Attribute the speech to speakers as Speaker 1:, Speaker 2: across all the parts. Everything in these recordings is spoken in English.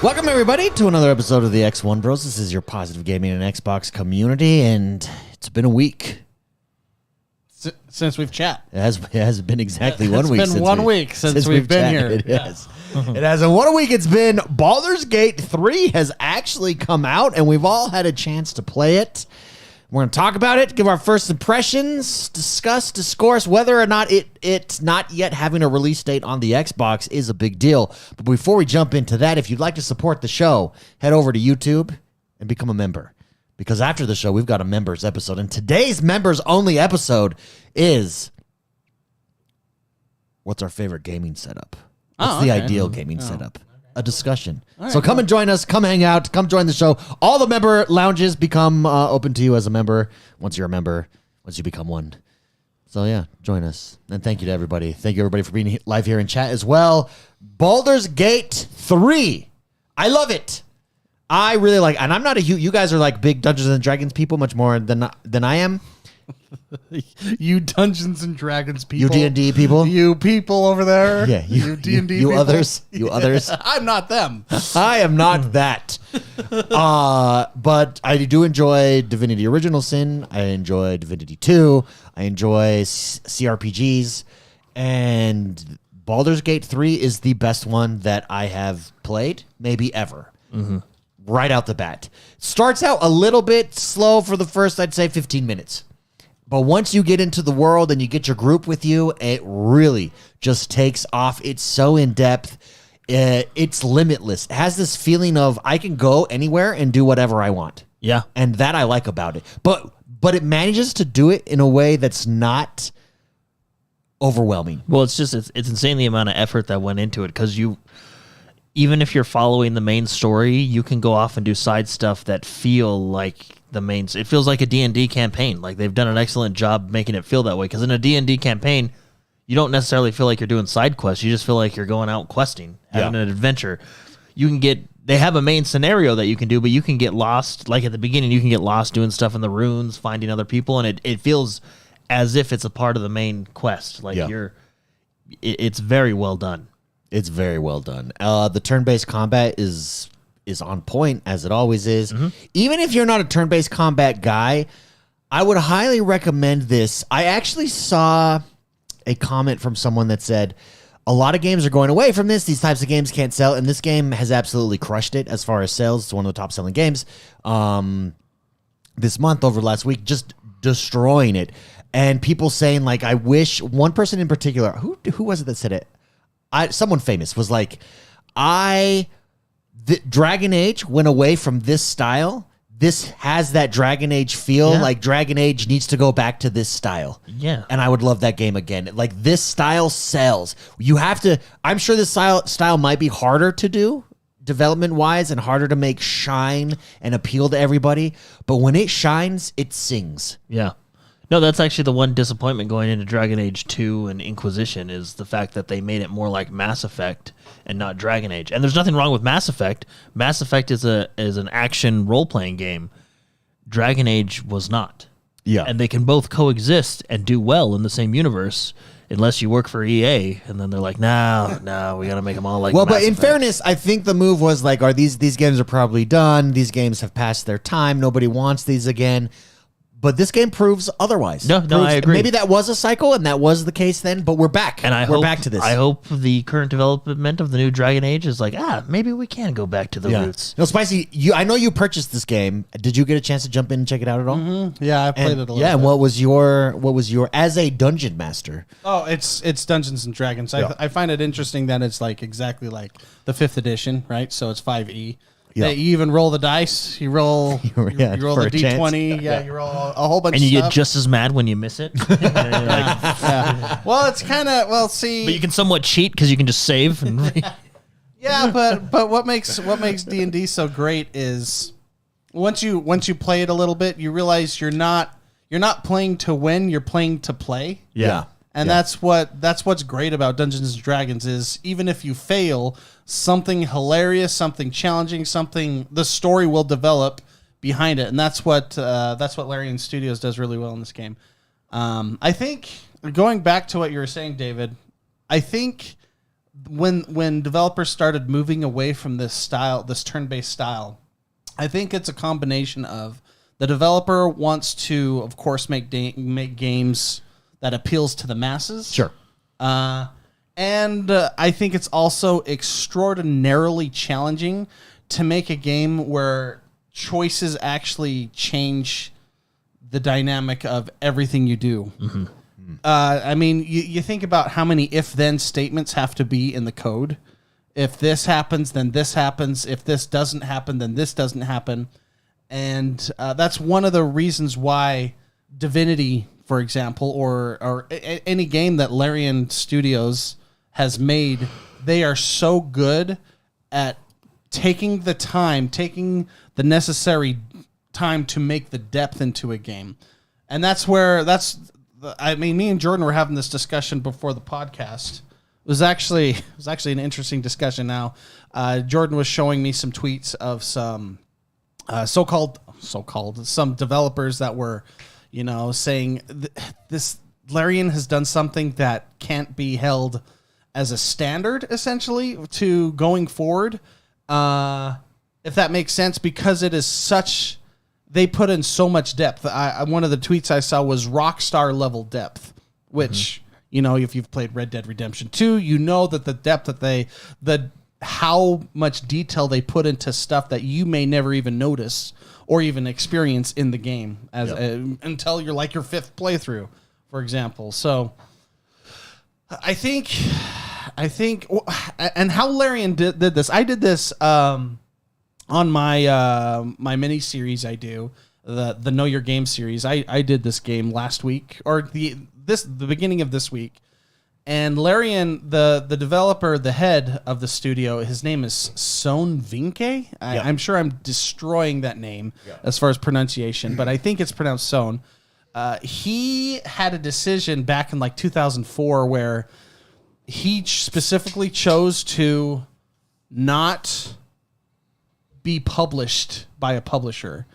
Speaker 1: Welcome, everybody, to another episode of the XoneBros. This is your positive gaming and Xbox community, and it's been a week.
Speaker 2: Since we've chat.
Speaker 1: It has been exactly 1 week.
Speaker 2: It's been 1 week since we've been here.
Speaker 1: It has. It has. And what a week it's been. Baldur's Gate 3 has actually come out, and we've all had a chance to play it. We're going to talk about it, give our first impressions, discourse whether or not it's not yet having a release date on the Xbox is a big deal. But before we jump into that, if you'd like to support the show, head over to YouTube and become a member. Because after the show, we've got a members episode. And today's members only episode is what's our favorite gaming setup? What's the ideal gaming setup? A discussion. Right, so come and join us. Come hang out. Come join the show. All the member lounges become open to you as a member. Once you're a member, once you become one. So yeah, join us. And thank you to everybody. Thank you everybody for being live here in chat as well. Baldur's Gate 3. I love it. I really like, and I'm not a you guys are like big Dungeons and Dragons people much more than I am.
Speaker 2: You Dungeons and Dragons people.
Speaker 1: You D&D people.
Speaker 2: You people over there.
Speaker 1: Yeah,
Speaker 2: you D&D
Speaker 1: you
Speaker 2: people.
Speaker 1: others. You others.
Speaker 2: I'm not them.
Speaker 1: I am not that. But I do enjoy Divinity Original Sin. I enjoy Divinity 2. I enjoy CRPGs. And Baldur's Gate 3 is the best one that I have played, maybe ever. Mm-hmm. Right out the bat. Starts out a little bit slow for the first, I'd say, 15 minutes. But once you get into the world and you get your group with you, it really just takes off. It's so in-depth. It's limitless. It has this feeling of I can go anywhere and do whatever I want.
Speaker 3: Yeah.
Speaker 1: And that I like about it. But it manages to do it in a way that's not overwhelming.
Speaker 3: Well, it's insane the amount of effort that went into it because even if you're following the main story, you can go off and do side stuff that feel like it feels like a D&D campaign. Like they've done an excellent job making it feel that way. Because in a D&D campaign, you don't necessarily feel like you're doing side quests. You just feel like you're going out questing, having an adventure. They have a main scenario that you can do, but you can get lost. Like at the beginning, you can get lost doing stuff in the runes, finding other people, and it feels as if it's a part of the main quest. Like it's very well done.
Speaker 1: It's very well done. The turn-based combat is on point, as it always is. Mm-hmm. Even if you're not a turn-based combat guy, I would highly recommend this. I actually saw a comment from someone that said, a lot of games are going away from this. These types of games can't sell, and this game has absolutely crushed it as far as sales. It's one of the top-selling games this month, over last week, just destroying it. And people saying, like, I wish, one person in particular, who was it that said it? Someone famous was like, Dragon Age went away from this style. This has that Dragon Age feel. Yeah. Like Dragon Age needs to go back to this style.
Speaker 3: Yeah. And
Speaker 1: I would love that game again. Like this style sells. You have to, I'm sure this style might be harder to do development wise and harder to make shine and appeal to everybody. But when it shines, it sings.
Speaker 3: Yeah. No, that's actually the one disappointment going into Dragon Age 2 and Inquisition is the fact that they made it more like Mass Effect and not Dragon Age. And there's nothing wrong with Mass Effect. Mass Effect is an action role-playing game. Dragon Age was not.
Speaker 1: Yeah.
Speaker 3: And they can both coexist and do well in the same universe unless you work for EA. And then they're like, no, we got to make them all like Mass
Speaker 1: but in
Speaker 3: Effect.
Speaker 1: fairness, I think the move was like, these games are probably done. These games have passed their time. Nobody wants these again. But this game proves otherwise.
Speaker 3: No, I agree.
Speaker 1: Maybe that was a cycle, and that was the case then. But we're back, and we're back to this.
Speaker 3: I hope the current development of the new Dragon Age is like, maybe we can go back to the roots.
Speaker 1: No, Spicy, I know you purchased this game. Did you get a chance to jump in and check it out at all?
Speaker 2: Mm-hmm. Yeah, I played it a little bit.
Speaker 1: Yeah, and what was your as a dungeon master?
Speaker 2: Oh, it's Dungeons and Dragons. I find it interesting that it's like exactly like the 5th edition, right? So it's 5e. Yeah. You even roll the dice. You roll the D20. Yeah, you roll a whole bunch of stuff.
Speaker 3: And you get just as mad when you miss it.
Speaker 2: Well, it's kind of, see.
Speaker 3: But you can somewhat cheat because you can just save.
Speaker 2: Yeah, but what makes D&D so great is once you play it a little bit, you realize you're not playing to win, you're playing to play.
Speaker 1: Yeah.
Speaker 2: And that's what's great about Dungeons and Dragons is even if you fail, something hilarious, something challenging, the story will develop behind it, and that's what Larian Studios does really well in this game. I think going back to what you were saying, David, I think when developers started moving away from this turn-based style, I think it's a combination of the developer wants to, of course, make games that appeals to the masses.
Speaker 1: Sure.
Speaker 2: And I think it's also extraordinarily challenging to make a game where choices actually change the dynamic of everything you do.
Speaker 3: Mm-hmm.
Speaker 2: I mean, you think about how many if-then statements have to be in the code. If this happens, then this happens. If this doesn't happen, then this doesn't happen. And that's one of the reasons why Divinity, for example, or any game that Larian Studios has made, they are so good at taking the necessary time to make the depth into a game. And me and Jordan were having this discussion before the podcast. It was actually an interesting discussion. Now, Jordan was showing me some tweets of some so-called some developers that were, saying this Larian has done something that can't be held as a standard, essentially, to going forward. If that makes sense, because it is such, they put in so much depth. One of the tweets I saw was Rockstar level depth, which. If you've played Red Dead Redemption 2, you know that the depth that how much detail they put into stuff that you may never even notice or even experience in the game until you're like your fifth playthrough, for example. So I think, and how Larian did this. I did this on my my mini series. I do the Know Your Game series. I did this game last week or the beginning of this week, and Larian, the developer, the head of the studio, his name is Son Vinke. I'm sure I'm destroying that name as far as pronunciation, but I think it's pronounced Son. He had a decision back in like 2004 where he specifically chose to not be published by a publisher.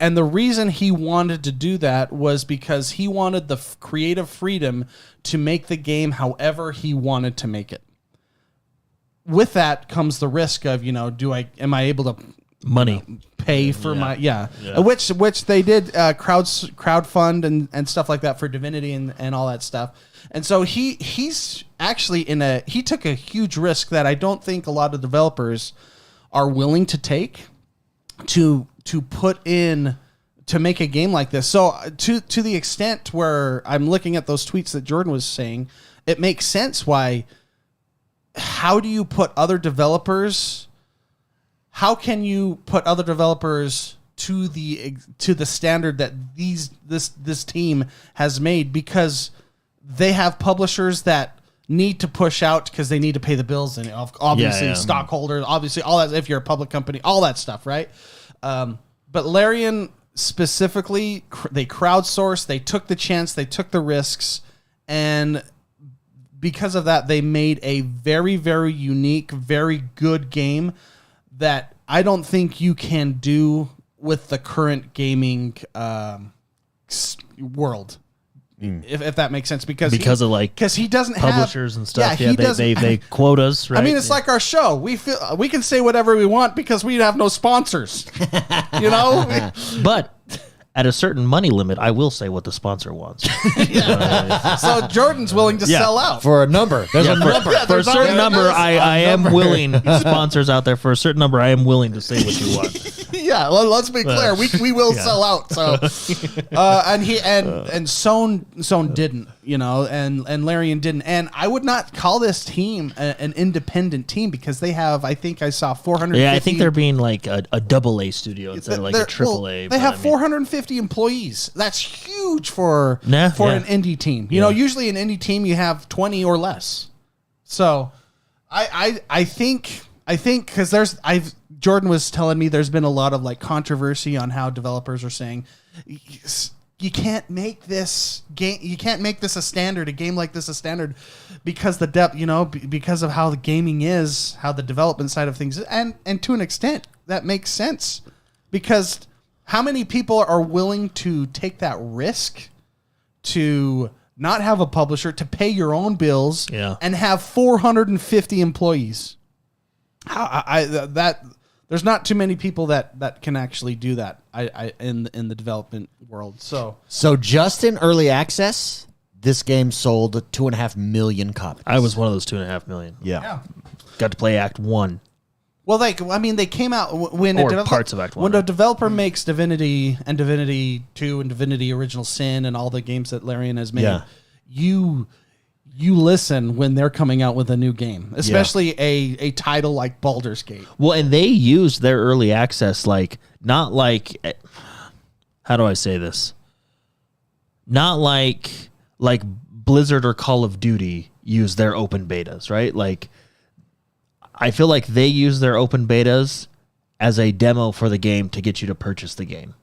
Speaker 2: And the reason he wanted to do that was because he wanted the creative freedom to make the game however he wanted to make it. With that comes the risk of, am I able to pay for which they did crowdfund and stuff like that for Divinity and all that stuff. And so he's actually he took a huge risk that I don't think a lot of developers are willing to take to put in to make a game like this. So to the extent where I'm looking at those tweets that Jordan was saying, it makes sense why. How do you put other developers? How can you put other developers to the standard that this team has made? Because they have publishers that need to push out because they need to pay the bills and obviously stockholders, obviously all that. If you're a public company, all that stuff, right? But Larian specifically, they crowdsourced, they took the chance, they took the risks, and because of that, they made a very, very unique, very good game that I don't think you can do with the current gaming world. If that makes sense, because he doesn't
Speaker 3: publishers
Speaker 2: have,
Speaker 3: and stuff. They quote us, right?
Speaker 2: I mean, it's like our show. We can say whatever we want because we have no sponsors.
Speaker 3: But at a certain money limit, I will say what the sponsor wants.
Speaker 2: So Jordan's willing to sell out
Speaker 1: for a number. There's a number.
Speaker 3: For a certain number, I am willing. Sponsors out there, for a certain number, I am willing to say what you want.
Speaker 2: Yeah, let's be clear. We will sell out. So, and Son didn't, and Larian didn't, and I would not call this team an independent team because they have. I think I saw 450.
Speaker 3: Yeah, I think they're being like a AA studio instead of like a AAA.
Speaker 2: They have 450 employees. That's huge for an indie team. Usually an indie team you have 20 or less. So, I think because Jordan was telling me there's been a lot of like controversy on how developers are saying you can't make this game, you can't make this a standard, a game like this a standard because the depth, because of how the gaming is, how the development side of things is, and to an extent that makes sense because how many people are willing to take that risk to not have a publisher, to pay your own bills,
Speaker 3: Yeah.
Speaker 2: and have 450 employees. There's not too many people that can actually do that. In the development world. So
Speaker 1: just in early access, this game sold 2.5 million copies.
Speaker 3: I was one of those 2.5 million.
Speaker 1: Yeah.
Speaker 3: Got to play Act 1.
Speaker 2: Well, they came out when
Speaker 3: parts of Act 1.
Speaker 2: When a developer makes Divinity and Divinity 2 and Divinity Original Sin and all the games that Larian has made, you listen when they're coming out with a new game, especially a title like Baldur's Gate.
Speaker 3: Well, and they used their early access not like how do I say this? Not like Blizzard or Call of Duty use their open betas, right? Like I feel like they use their open betas as a demo for the game to get you to purchase the game.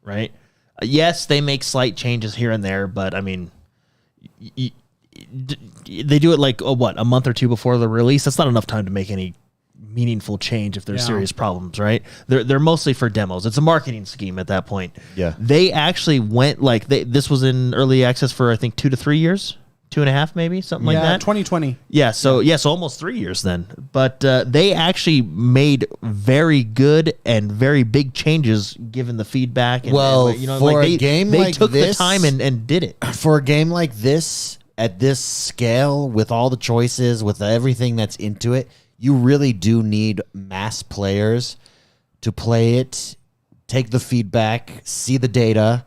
Speaker 3: Right? Yes, they make slight changes here and there, but I mean they do it a month or two before the release. That's not enough time to make any meaningful change if there's serious problems, right? They're mostly for demos. It's a marketing scheme at that point.
Speaker 1: Yeah.
Speaker 3: They actually went this was in early access for I think 2 to 3 years, 2.5 maybe, something like that.
Speaker 2: 2020.
Speaker 3: Yeah, so almost 3 years then. But they actually made very good and very big changes given the feedback. And,
Speaker 1: a game
Speaker 3: they
Speaker 1: like
Speaker 3: took
Speaker 1: this,
Speaker 3: the time and did it.
Speaker 1: For a game like this, at this scale, with all the choices, with everything that's into it, you really do need mass players to play it, take the feedback, see the data,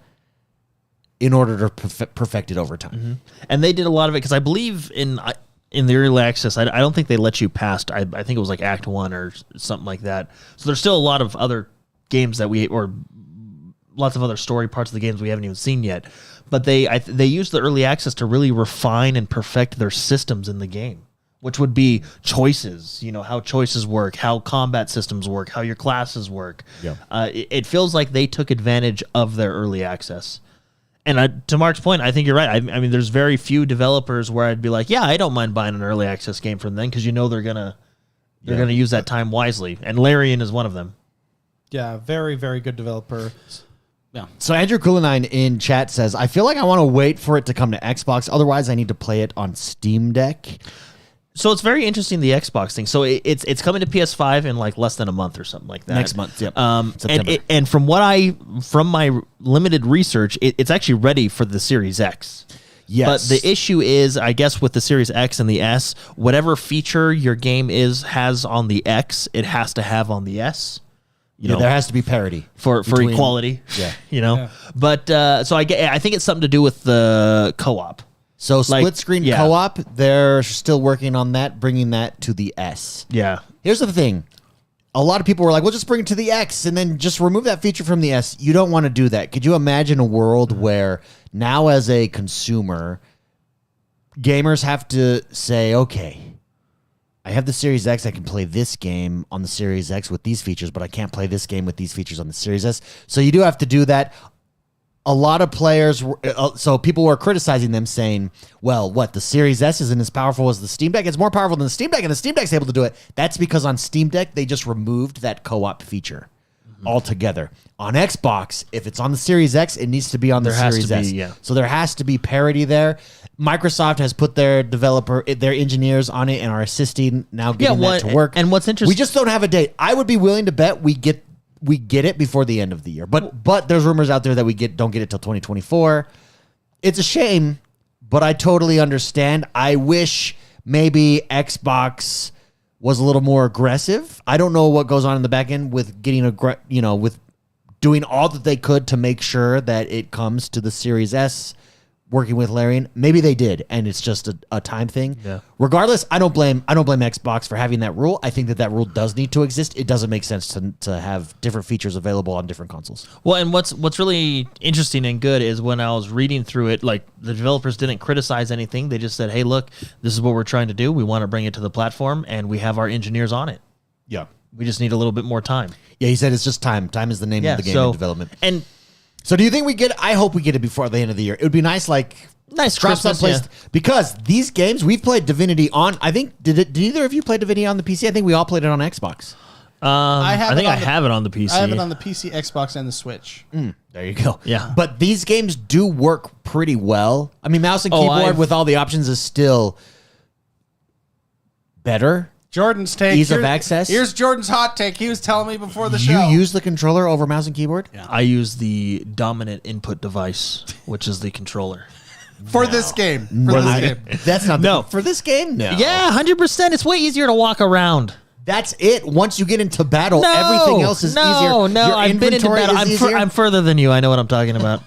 Speaker 1: in order to perfect it over time.
Speaker 3: Mm-hmm. And they did a lot of it because I believe in the early access, I don't think they let you past, I think it was like Act 1 or something like that. So there's still a lot of other games or lots of other story parts of the games we haven't even seen yet. But they used the early access to really refine and perfect their systems in the game, which would be choices, how choices work, how combat systems work, how your classes work.
Speaker 1: Yeah.
Speaker 3: It feels like they took advantage of their early access. And to Mark's point, I think you're right. I mean, there's very few developers where I'd be like, yeah, I don't mind buying an early access game from them because they're gonna use that time wisely. And Larian is one of them.
Speaker 2: Yeah, very, very good developer. Yeah.
Speaker 1: So Andrew Coulinine in chat says, I feel like I want to wait for it to come to Xbox. Otherwise, I need to play it on Steam Deck.
Speaker 3: So it's very interesting, the Xbox thing. So it's coming to PS5 in less than a month or something like that.
Speaker 1: Next month, yep.
Speaker 3: September. And from my limited research, it's actually ready for the Series X.
Speaker 1: Yes.
Speaker 3: But the issue is, I guess, with the Series X and the S, whatever feature your game has on the X, it has to have on the S.
Speaker 1: There has to be parity
Speaker 3: for equality.
Speaker 1: Yeah.
Speaker 3: But so I think it's something to do with the co-op.
Speaker 1: So split screen co-op, they're still working on that, bringing that to the S.
Speaker 3: Yeah.
Speaker 1: Here's the thing. A lot of people were like, well, just bring it to the X and then just remove that feature from the S. You don't want to do that. Could you imagine a world where now as a consumer, gamers have to say, okay, I have the Series X, I can play this game on the Series X with these features, but I can't play this game with these features on the Series S. So you do have to do that. A lot of players, so people were criticizing them saying, well, the Series S isn't as powerful as the Steam Deck? It's more powerful than the Steam Deck, and the Steam Deck's able to do it. That's because on Steam Deck, they just removed that co-op feature altogether. On Xbox, if it's on the Series X, it needs to be on the Series S. So there has to be parity there. Microsoft has put their engineers on it and are assisting now getting that to work.
Speaker 3: And what's interesting,
Speaker 1: we just don't have a date. I would be willing to bet we get it before the end of the year. But there's rumors out there that we don't get it till 2024. It's a shame, but I totally understand. I wish maybe Xbox was a little more aggressive. I don't know what goes on in the back end with getting with doing all that they could to make sure that it comes to the Series S. Working with Larian, maybe they did, and it's just a time thing.
Speaker 3: Yeah.
Speaker 1: Regardless, I don't blame Xbox for having that rule. I think that rule does need to exist. It doesn't make sense to have different features available on different consoles.
Speaker 3: Well, and what's really interesting and good is when I was reading through it, the developers didn't criticize anything. They just said, "Hey, look, this is what we're trying to do. We want to bring it to the platform, and we have our engineers on it.
Speaker 1: Yeah,
Speaker 3: we just need a little bit more time."
Speaker 1: Yeah, he said it's just time. Time is the name of the game in development.
Speaker 3: And
Speaker 1: so do you think we get it? I hope we get it before the end of the year. It would be nice,
Speaker 3: nice
Speaker 1: drop
Speaker 3: Christmas,
Speaker 1: someplace. Because these games, we've played Divinity on, I think, did either of you play Divinity on the PC? I think we all played it on Xbox.
Speaker 3: I think I have it on the PC.
Speaker 2: I have it on the PC, Xbox, and the Switch.
Speaker 1: There you go.
Speaker 3: Yeah.
Speaker 1: But these games do work pretty well. I mean, mouse and keyboard with all the options is still better.
Speaker 2: Jordan's take.
Speaker 1: Ease of access.
Speaker 2: Here's Jordan's hot take. He was telling me before the
Speaker 1: You
Speaker 2: show.
Speaker 1: use the controller over mouse and keyboard?
Speaker 2: Yeah.
Speaker 3: I use the dominant input device, which is the controller.
Speaker 2: For this game.
Speaker 1: That's not
Speaker 3: No.
Speaker 1: for this game. No.
Speaker 3: Yeah, 100%. It's way easier to walk around.
Speaker 1: That's it. Once you get into battle,
Speaker 3: No,
Speaker 1: everything else is easier.
Speaker 3: No,
Speaker 1: Your
Speaker 3: I've been into
Speaker 1: inventory
Speaker 3: battle.
Speaker 1: is easier?
Speaker 3: I'm further than you. I know what I'm talking about.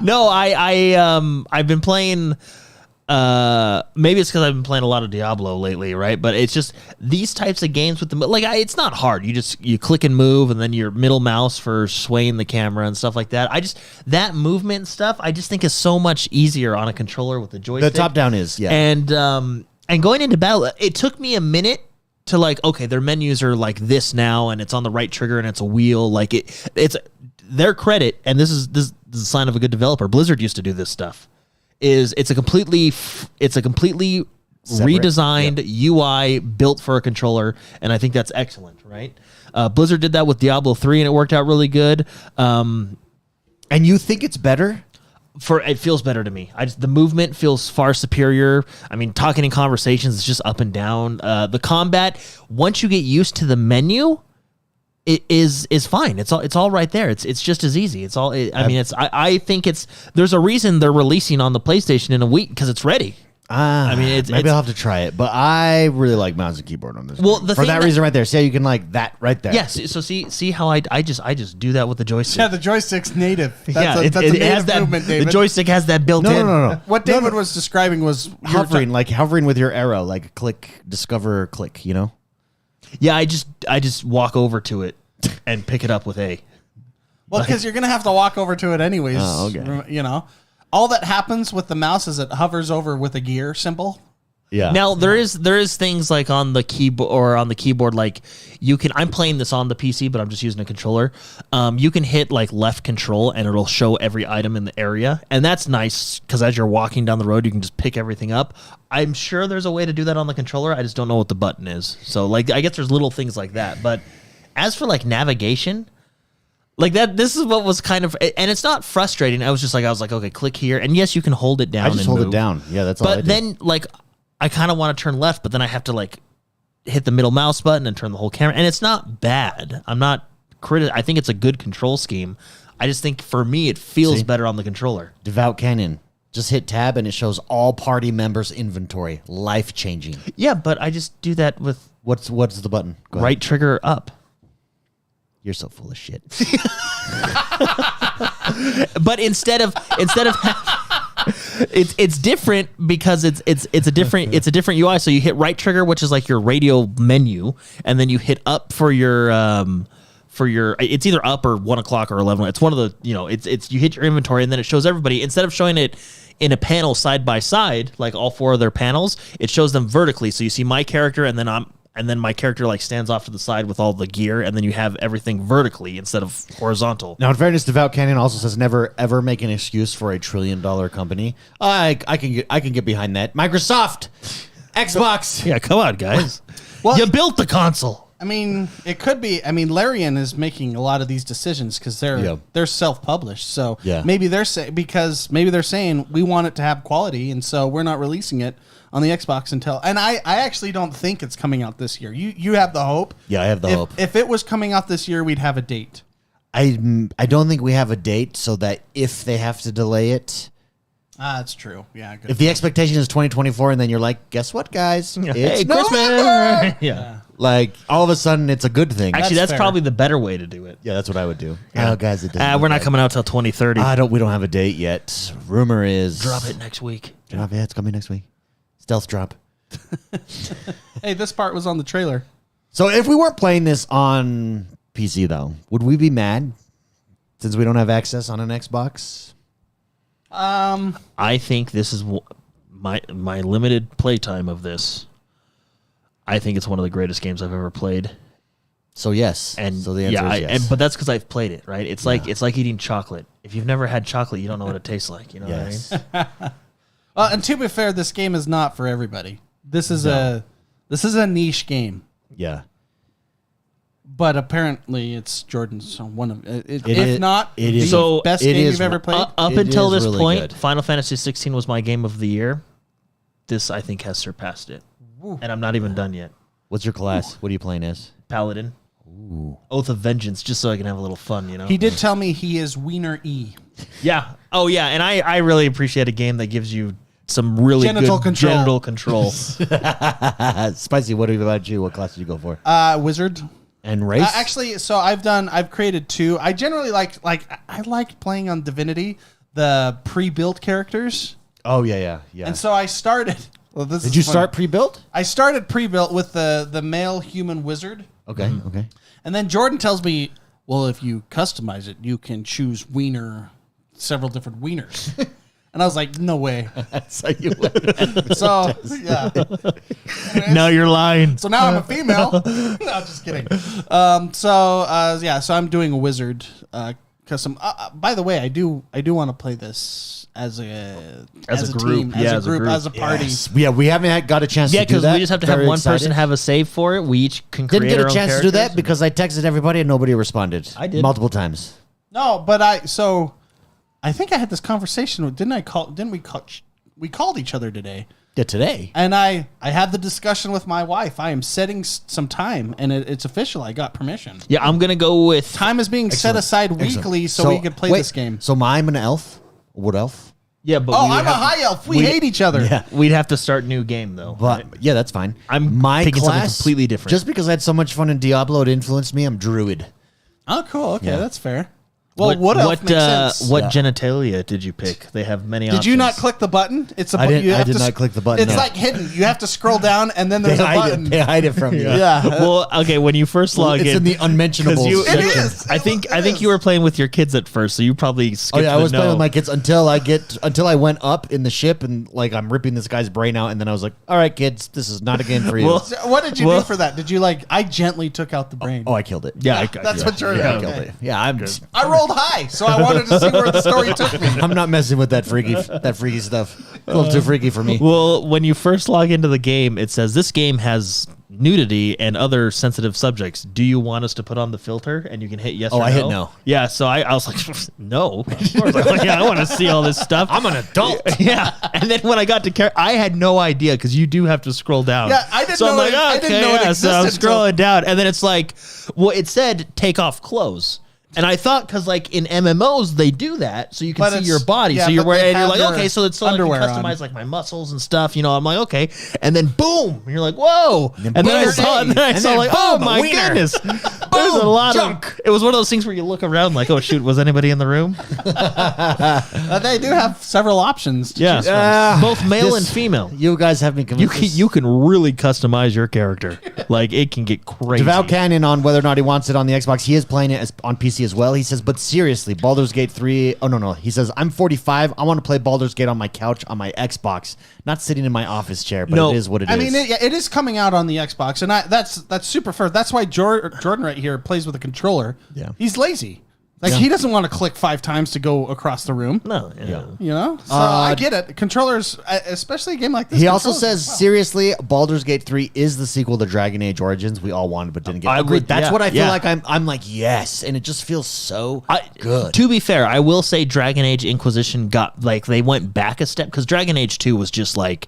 Speaker 3: No, I've been playing. Maybe it's because I've been playing a lot of Diablo lately, right? But it's just these types of games with it's not hard. You click and move, and then your middle mouse for swaying the camera and stuff like that. That movement stuff I just think is so much easier on a controller with the joystick.
Speaker 1: The top down is, yeah.
Speaker 3: And going into battle, it took me a minute to okay, their menus are like this now, and it's on the right trigger, and it's a wheel. Like it's their credit, and this is a sign of a good developer. Blizzard used to do this stuff. It's a completely
Speaker 1: Separate.
Speaker 3: redesigned UI built for a controller, and I think that's excellent, right? Blizzard did that with Diablo 3, and it worked out really good.
Speaker 1: And you think it's better?
Speaker 3: It feels better to me. The movement feels far superior. I mean, talking in conversations is just up and down. The combat, once you get used to the menu, it is fine. It's all right there. It's just as easy. I think there's a reason they're releasing on the PlayStation in a week because it's ready. I mean,
Speaker 1: maybe I'll have to try it, but I really like mouse and keyboard on this.
Speaker 3: Well,
Speaker 1: for that reason right there. See how you can like that right there.
Speaker 3: Yes. So see how I just do that with the joystick.
Speaker 2: Yeah, the joystick's native.
Speaker 3: It has that
Speaker 2: movement, David.
Speaker 3: The joystick has that built in.
Speaker 1: No.
Speaker 2: What David was describing was
Speaker 1: hovering with your arrow, like click, discover, click. You know.
Speaker 3: Yeah, I just walk over to it and pick it up with A.
Speaker 2: Well, because you're gonna have to walk over to it anyways.
Speaker 1: Oh, okay.
Speaker 2: You know, all that happens with the mouse is it hovers over with a gear symbol.
Speaker 1: Yeah.
Speaker 3: Now there is things like on the keyboard like you can. I'm playing this on the PC, but I'm just using a controller. You can hit like left control and it'll show every item in the area, and that's nice because as you're walking down the road, you can just pick everything up. I'm sure there's a way to do that on the controller. I just don't know what the button is. So I guess there's little things like that. But as for navigation, this is what was kind of, and it's not frustrating. I was like, okay, click here, and yes, you can hold it down.
Speaker 1: I just hold it down. Yeah, that's all.
Speaker 3: But then I kind of want to turn left, but then I have to hit the middle mouse button and turn the whole camera. And it's not bad. I'm not I think it's a good control scheme. I just think for me, it feels better on the controller.
Speaker 1: Devout Canyon. Just hit tab and it shows all party members' inventory. Life changing.
Speaker 3: Yeah, but I just do that with
Speaker 1: what's the button? Go ahead.
Speaker 3: right trigger up.
Speaker 1: You're so full of shit.
Speaker 3: But instead of it's different because it's a different UI. So you hit right trigger, which is like your radio menu, and then you hit up for your it's either up or 1 o'clock or 11. It's one of the it's you hit your inventory and then it shows everybody instead of showing it in a panel side by side like all four of their panels. It shows them vertically. So you see my character and then my character stands off to the side with all the gear, and then you have everything vertically instead of horizontal.
Speaker 1: Now, in fairness, Devout Canyon also says never ever make an excuse for a $1 trillion company. I can get behind that. Microsoft, Xbox.
Speaker 3: Yeah, come on, guys.
Speaker 2: Well,
Speaker 3: you built the console.
Speaker 2: I mean, it could be. I mean, Larian is making a lot of these decisions because they're self-published. So maybe they're saying we want it to have quality, and so we're not releasing it on the Xbox until. And I actually don't think it's coming out this year. You have the hope.
Speaker 1: Yeah, I have the hope.
Speaker 2: If it was coming out this year, we'd have a date.
Speaker 1: I don't think we have a date, so that if they have to delay it.
Speaker 2: That's true. Yeah. Good
Speaker 1: if the expectation is 2024, and then you're like, guess what, guys?
Speaker 3: Hey,
Speaker 1: It's
Speaker 3: Christmas.
Speaker 1: November!
Speaker 3: Yeah.
Speaker 1: Like all of a sudden, it's a good thing.
Speaker 3: Actually, that's
Speaker 2: fair.
Speaker 3: probably the better way to do it.
Speaker 1: Yeah, that's what I would do. Oh, guys, it doesn't.
Speaker 3: We're not coming out till 2030.
Speaker 1: We don't have a date yet. Rumor is
Speaker 3: Drop it next week.
Speaker 1: Yeah, it's coming next week. Stealth drop.
Speaker 2: Hey, this part was on the trailer.
Speaker 1: So if we weren't playing this on PC though, would we be mad since we don't have access on an Xbox?
Speaker 3: I think this is my limited playtime of this. I think it's one of the greatest games I've ever played.
Speaker 1: So yes,
Speaker 3: And
Speaker 1: so the answer is yes.
Speaker 3: but that's because I've played it, right? It's like eating chocolate. If you've never had chocolate, you don't know what it tastes like. You know
Speaker 1: Yes.
Speaker 3: what I mean?
Speaker 2: And to be fair, this game is not for everybody. This is a niche game.
Speaker 1: Yeah.
Speaker 2: But apparently, it's Jordan's one of if
Speaker 1: is-
Speaker 2: not
Speaker 1: it
Speaker 2: the
Speaker 1: is-
Speaker 3: So,
Speaker 2: best
Speaker 1: it
Speaker 2: game
Speaker 1: is
Speaker 2: you've ever played.
Speaker 3: Up
Speaker 1: It
Speaker 3: until
Speaker 1: is
Speaker 3: this
Speaker 1: really
Speaker 3: point,
Speaker 1: good.
Speaker 3: Final Fantasy 16 was my game of the year. This, I think, has surpassed it. And I'm not even done yet.
Speaker 1: What's your class? What are you playing as?
Speaker 3: Paladin. Oath of Vengeance, just so I can have a little fun, you know?
Speaker 2: He did tell me he is Wiener E.
Speaker 3: Yeah. Oh, yeah. And I really appreciate a game that gives you some really
Speaker 2: Genital
Speaker 3: good
Speaker 2: control.
Speaker 3: genital control.
Speaker 1: Spicy, what about you? What class did you go for?
Speaker 2: Wizard.
Speaker 1: And race?
Speaker 2: Actually, so I've created 2. I generally I like playing on Divinity the pre-built characters,
Speaker 1: Oh, yeah.
Speaker 2: and so I started. Well, this
Speaker 1: Did
Speaker 2: is
Speaker 1: you
Speaker 2: funny.
Speaker 1: start pre-built?
Speaker 2: I started pre-built with the male human wizard,
Speaker 1: Okay, okay.
Speaker 2: and then Jordan tells me, well, if you customize it, you can choose several different wieners. And I was like, no way.
Speaker 1: That's how you went.
Speaker 2: So yeah.
Speaker 3: No, you're lying.
Speaker 2: So now I'm a female. No, just kidding. So I'm doing a wizard custom. By the way, I do want to play this as a
Speaker 3: group.
Speaker 2: team,
Speaker 3: Yeah,
Speaker 2: as a group, as a party.
Speaker 1: Yes. Yeah, we haven't got a chance
Speaker 3: Yeah,
Speaker 1: to do
Speaker 3: because
Speaker 1: that.
Speaker 3: we just have to have
Speaker 1: Very
Speaker 3: one person
Speaker 1: excited.
Speaker 3: have a save for it. We each can create
Speaker 1: Didn't get
Speaker 3: our
Speaker 1: a
Speaker 3: own
Speaker 1: chance to do that
Speaker 3: characters.
Speaker 1: because I texted everybody and nobody responded.
Speaker 3: I did.
Speaker 1: Multiple times.
Speaker 2: No, but I think I had this conversation with. Didn't we called each other today?
Speaker 1: Yeah, today.
Speaker 2: And I had the discussion with my wife. I am setting some time, and it's official. I got permission.
Speaker 3: Yeah, I'm going to go with...
Speaker 2: Time is being set aside weekly so we can play
Speaker 1: wait,
Speaker 2: this game.
Speaker 1: So I'm an elf? A wood elf?
Speaker 3: Yeah, but
Speaker 2: Oh,
Speaker 3: we
Speaker 2: I'm a high elf. We hate each other.
Speaker 1: Yeah.
Speaker 3: We'd have to start new game, though.
Speaker 1: But yeah, that's fine.
Speaker 3: I'm
Speaker 1: my
Speaker 3: thinking something
Speaker 1: class,
Speaker 3: completely different.
Speaker 1: Just because I had so much fun in Diablo, it influenced me. I'm druid.
Speaker 2: Oh, cool. Okay,
Speaker 1: Yeah.
Speaker 2: that's fair. Well, wood elf makes sense.
Speaker 3: What
Speaker 1: Yeah.
Speaker 3: genitalia did you pick? They have many options.
Speaker 2: Did you not click the button? It's a
Speaker 1: I didn't-
Speaker 2: you
Speaker 1: I
Speaker 2: have
Speaker 1: did
Speaker 2: to
Speaker 1: not
Speaker 2: sc-
Speaker 1: click the button,
Speaker 2: It's
Speaker 1: no.
Speaker 2: like hidden. You have to scroll down, and then
Speaker 1: They
Speaker 2: there's a
Speaker 1: hide
Speaker 2: button.
Speaker 1: it. They hide it from you.
Speaker 2: Yeah.
Speaker 3: Well, okay, when you first log
Speaker 1: It's in the unmentionables.
Speaker 3: you,
Speaker 2: It is.
Speaker 3: I think
Speaker 2: It is.
Speaker 3: you were playing with your kids at first, so you probably skipped
Speaker 1: Oh yeah, I
Speaker 3: the
Speaker 1: was
Speaker 3: no.
Speaker 1: playing with my kids until I went up in the ship and like I'm ripping this guy's brain out, and then I was like, "All right, kids, this is not a game for you."
Speaker 3: Well,
Speaker 2: So what did you
Speaker 3: Well-
Speaker 2: do for that? Did you I gently took out the brain.
Speaker 1: oh, I killed it.
Speaker 3: Yeah,
Speaker 2: That's what you're
Speaker 1: Yeah, I
Speaker 2: okay.
Speaker 1: killed it. Yeah, I'm.
Speaker 2: I rolled high, so I wanted to see where the story took me.
Speaker 1: I'm not messing with that freaky stuff. A little too freaky for me.
Speaker 3: Well, when you first log into the game, it says this game has nudity and other sensitive subjects. Do you want us to put on the filter? And you can hit yes or no.
Speaker 1: I hit no.
Speaker 3: Yeah, so I was like, no. Of course. I'm like, yeah, I want to see all this stuff.
Speaker 1: I'm an adult.
Speaker 3: Yeah, and then when I got to I had no idea because you do have to scroll down.
Speaker 2: Yeah, I didn't
Speaker 3: so
Speaker 2: know
Speaker 3: I'm like,
Speaker 2: it- I didn't
Speaker 3: okay,
Speaker 2: know it
Speaker 3: yeah, so I'm
Speaker 2: existed, so-
Speaker 3: scrolling down, and then it's like, well, it said take off clothes. And I thought because like in MMOs they do that so you can
Speaker 2: But
Speaker 3: see
Speaker 2: it's-
Speaker 3: your body,
Speaker 2: yeah,
Speaker 3: so you're
Speaker 2: but they
Speaker 3: wearing, and you're
Speaker 2: have
Speaker 3: like,
Speaker 2: your
Speaker 3: okay, so I can
Speaker 2: underwear
Speaker 3: customize
Speaker 2: on.
Speaker 3: like my muscles and stuff, you know. I'm like, okay, and then boom, and you're like, whoa, and then I
Speaker 1: boom,
Speaker 3: saw, and then I
Speaker 1: and
Speaker 3: saw
Speaker 1: then
Speaker 3: like, oh
Speaker 1: boom, a
Speaker 3: my
Speaker 1: wiener.
Speaker 3: goodness, there's a lot of. It was one of those things where you look around like, oh shoot, was anybody in the room?
Speaker 2: They do have several options to
Speaker 3: Yeah,
Speaker 2: choose from.
Speaker 3: both male
Speaker 1: This-
Speaker 3: and female.
Speaker 1: You guys have me convinced.
Speaker 3: You can really customize your character, like it can get crazy.
Speaker 1: Devout Canyon on whether or not he wants it on the Xbox. He is playing it on PC as well. He says, but seriously, Baldur's Gate 3. Oh, no. He says, I'm 45. I want to play Baldur's Gate on my couch on my Xbox, not sitting in my office chair, but
Speaker 3: No.
Speaker 1: it is what it is.
Speaker 2: I mean, it is coming out on the Xbox, and that's super fair. That's why Jordan right here plays with a controller.
Speaker 1: Yeah.
Speaker 2: He's lazy. Like he doesn't want to click 5 times to go across the room.
Speaker 3: No,
Speaker 2: You know, so I get it. Controllers, especially a game like this.
Speaker 1: He also
Speaker 2: controllers-
Speaker 1: says, seriously, Baldur's Gate 3 is the sequel to Dragon Age Origins we all wanted but didn't get.
Speaker 3: I
Speaker 1: Agreed.
Speaker 3: would-
Speaker 1: That's
Speaker 3: yeah,
Speaker 1: what I feel
Speaker 3: yeah.
Speaker 1: like. I'm like, yes. And it just feels so good.
Speaker 3: To be fair, I will say Dragon Age Inquisition got like they went back a step because Dragon Age 2 was just like,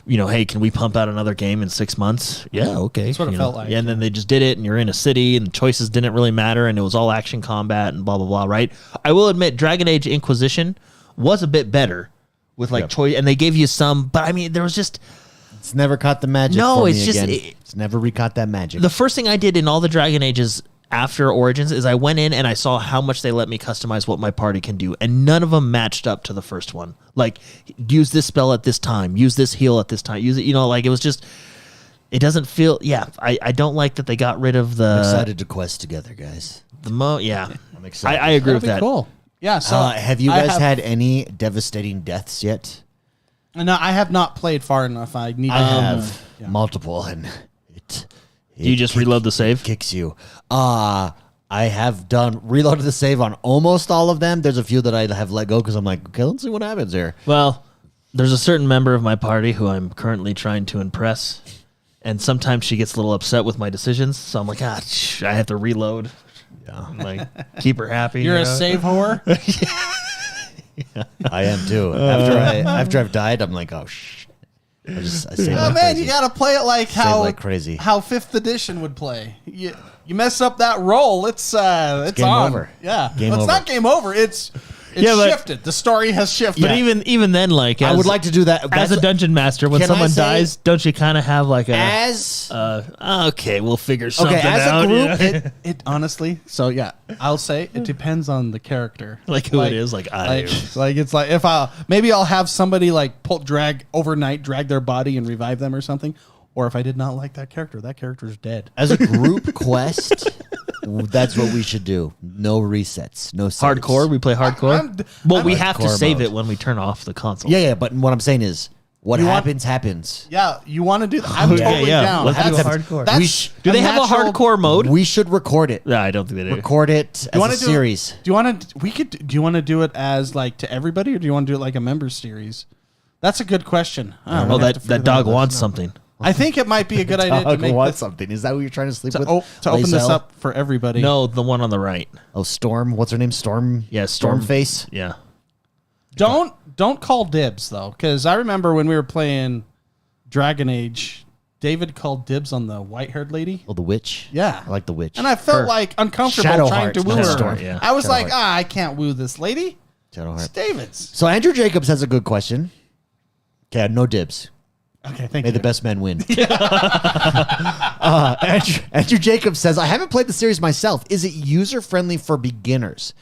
Speaker 3: you know, hey, can we pump out another game in 6 months? Yeah, okay. That's
Speaker 2: what it felt like.
Speaker 3: Yeah, and then they just did it, and you're in a city, and choices didn't really matter, and it was all action combat and blah blah blah. Right? I will admit, Dragon Age Inquisition was a bit better with like choice, and they gave you some, but I mean, there was just
Speaker 1: It's never caught the magic.
Speaker 3: No,
Speaker 1: for
Speaker 3: it's
Speaker 1: me
Speaker 3: just-
Speaker 1: again. It's never recaught that magic.
Speaker 3: the first thing I did in all the Dragon Ages after Origins is I went in and I saw how much they let me customize what my party can do, and none of them matched up to the first one. Like, use this spell at this time, use this heal at this time, use it, you know, like it was just, it doesn't feel, I don't like that they got rid of
Speaker 1: I'm excited to quest together, guys.
Speaker 3: Yeah.
Speaker 1: I'm excited.
Speaker 3: I agree
Speaker 2: That'll
Speaker 3: with
Speaker 2: be
Speaker 3: that.
Speaker 2: cool. Yeah. So
Speaker 1: have you
Speaker 2: I
Speaker 1: guys had any devastating deaths yet?
Speaker 2: No, I have not played far enough. I need.
Speaker 1: I
Speaker 2: to
Speaker 1: have
Speaker 2: yeah.
Speaker 1: multiple, and it
Speaker 3: Do you just reload the save?
Speaker 1: kicks you. I have reloaded the save on almost all of them. There's a few that I have let go because I'm like, okay, let's see what happens here.
Speaker 3: Well, there's a certain member of my party who I'm currently trying to impress, and sometimes she gets a little upset with my decisions. So I'm like, I have to reload. Yeah, I'm like keep her happy.
Speaker 2: You're a save whore.
Speaker 1: I am too. After I've died, I'm like, oh shit. I save
Speaker 2: Oh
Speaker 1: like
Speaker 2: man,
Speaker 1: crazy.
Speaker 2: you gotta play it like
Speaker 1: like crazy.
Speaker 2: how 5th edition would play. You mess up that roll, it's
Speaker 1: game
Speaker 2: on.
Speaker 1: over.
Speaker 2: Yeah,
Speaker 1: Game
Speaker 2: well, it's
Speaker 1: over.
Speaker 2: not game over. It's
Speaker 3: Yeah, but-
Speaker 2: shifted. The story has shifted.
Speaker 3: But even then, like
Speaker 1: I would like to do that.
Speaker 3: as a dungeon master. When
Speaker 1: Can I
Speaker 3: someone
Speaker 1: say-
Speaker 3: dies, don't you kind of have like a
Speaker 1: as
Speaker 3: okay, we'll figure something
Speaker 1: as a
Speaker 3: out.
Speaker 1: group,
Speaker 3: you know?
Speaker 2: it honestly. So yeah, I'll say it depends on the character,
Speaker 3: like who it is. Like I do.
Speaker 2: like it's like if I'll have somebody like drag their body and revive them or something. Or if I did not like that character's dead.
Speaker 1: as a group quest, that's what we should do. No resets, no saves.
Speaker 3: Hardcore. We play hardcore. Well, we have to
Speaker 1: Hardcore
Speaker 3: save
Speaker 1: mode.
Speaker 3: it when we turn off the console.
Speaker 1: Yeah. But what I'm saying is, what
Speaker 2: You want-
Speaker 1: happens.
Speaker 2: Yeah, you want to do that? I'm
Speaker 3: Okay,
Speaker 2: totally
Speaker 3: yeah.
Speaker 2: down.
Speaker 3: Let's do
Speaker 2: That's-
Speaker 3: hardcore.
Speaker 2: that's
Speaker 3: Do they have a
Speaker 2: natural-
Speaker 3: hardcore mode?
Speaker 1: We should record it.
Speaker 3: No, I don't think they do.
Speaker 1: Record it as
Speaker 2: wanna
Speaker 1: a
Speaker 2: do-
Speaker 1: series.
Speaker 2: Do you want to? Do you want to do it as like to everybody, or do you want to do it like a members series? That's a good question. I don't know.
Speaker 3: Well,
Speaker 2: We have to
Speaker 3: that
Speaker 2: figure
Speaker 3: dog
Speaker 2: out.
Speaker 3: wants something.
Speaker 2: I think it might be a good idea to
Speaker 1: Dog
Speaker 2: make
Speaker 1: wants something. Is that what you're trying to sleep with?
Speaker 2: to open this
Speaker 1: Lazel?
Speaker 2: up for everybody.
Speaker 3: No, the one on the right.
Speaker 1: Oh, Storm. What's her name? Storm.
Speaker 3: Yeah, Storm.
Speaker 1: Stormface.
Speaker 3: Yeah.
Speaker 2: Don't call dibs though, because I remember when we were playing Dragon Age, David called dibs on the white-haired lady.
Speaker 1: Oh, the witch.
Speaker 2: Yeah.
Speaker 1: I like the witch.
Speaker 2: And I felt
Speaker 1: Her.
Speaker 2: like uncomfortable
Speaker 1: Shadowheart,
Speaker 2: trying to woo
Speaker 1: not
Speaker 2: her.
Speaker 1: Storm.
Speaker 3: Yeah.
Speaker 2: I was like,
Speaker 1: Shadowheart.
Speaker 2: I can't woo this lady. It's
Speaker 1: Shadowheart.
Speaker 2: David's.
Speaker 1: So Andrew Jacobs has a good question. Okay, no dibs.
Speaker 2: Okay, thank
Speaker 1: May
Speaker 2: you.
Speaker 1: the best men win. Andrew Jacobs says, I haven't played the series myself. Is it user-friendly for beginners?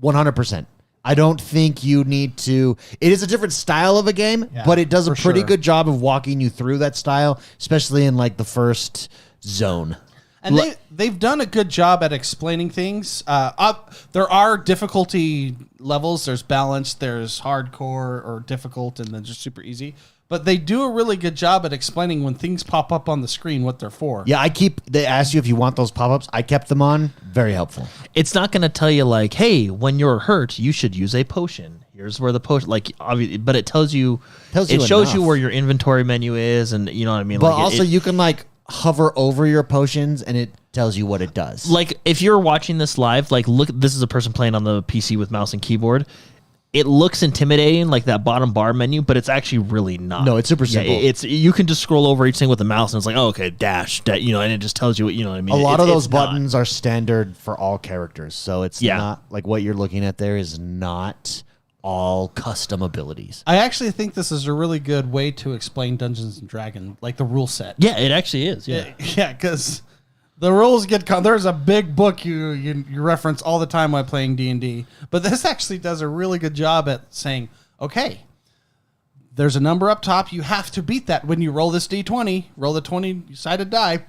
Speaker 1: 100%. I don't think you need to. It is a different style of a game,
Speaker 2: Yeah,
Speaker 1: but it does a
Speaker 2: for
Speaker 1: pretty
Speaker 2: sure.
Speaker 1: good job of walking you through that style, especially in like the first zone.
Speaker 2: And they've done a good job at explaining things. There are difficulty levels. There's balance, there's hardcore or difficult, and then just super easy. But they do a really good job at explaining when things pop up on the screen what they're for.
Speaker 1: Yeah, they ask you if you want those pop-ups. I kept them on. Very helpful.
Speaker 3: It's not going to tell you like, hey, when you're hurt, you should use a potion. Here's where the potion, like, obviously, but it tells you, it shows you
Speaker 1: enough.
Speaker 3: where your inventory menu is, and you know what I mean.
Speaker 1: But
Speaker 3: like
Speaker 1: also, you can like hover over your potions, and it tells you what it does.
Speaker 3: like if you're watching this live, like look, this is a person playing on the PC with mouse and keyboard. It looks intimidating, like that bottom bar menu, but it's actually really not.
Speaker 1: No, it's super simple.
Speaker 3: It's you can just scroll over each thing with the mouse, and it's like, oh, okay, dash, you know, and it just tells you what you know what I mean.
Speaker 1: A lot of
Speaker 3: It's
Speaker 1: those
Speaker 3: not-
Speaker 1: buttons are standard for all characters, so it's not like what you're looking at there is not all custom abilities.
Speaker 2: I actually think this is a really good way to explain Dungeons and Dragons, like the rule set.
Speaker 3: Yeah, it actually is. Yeah.
Speaker 2: Yeah, because the rules get there's a big book you reference all the time while playing D&D, but this actually does a really good job at saying, okay, there's a number up top, you have to beat that when you roll this D20, roll the 20-sided die,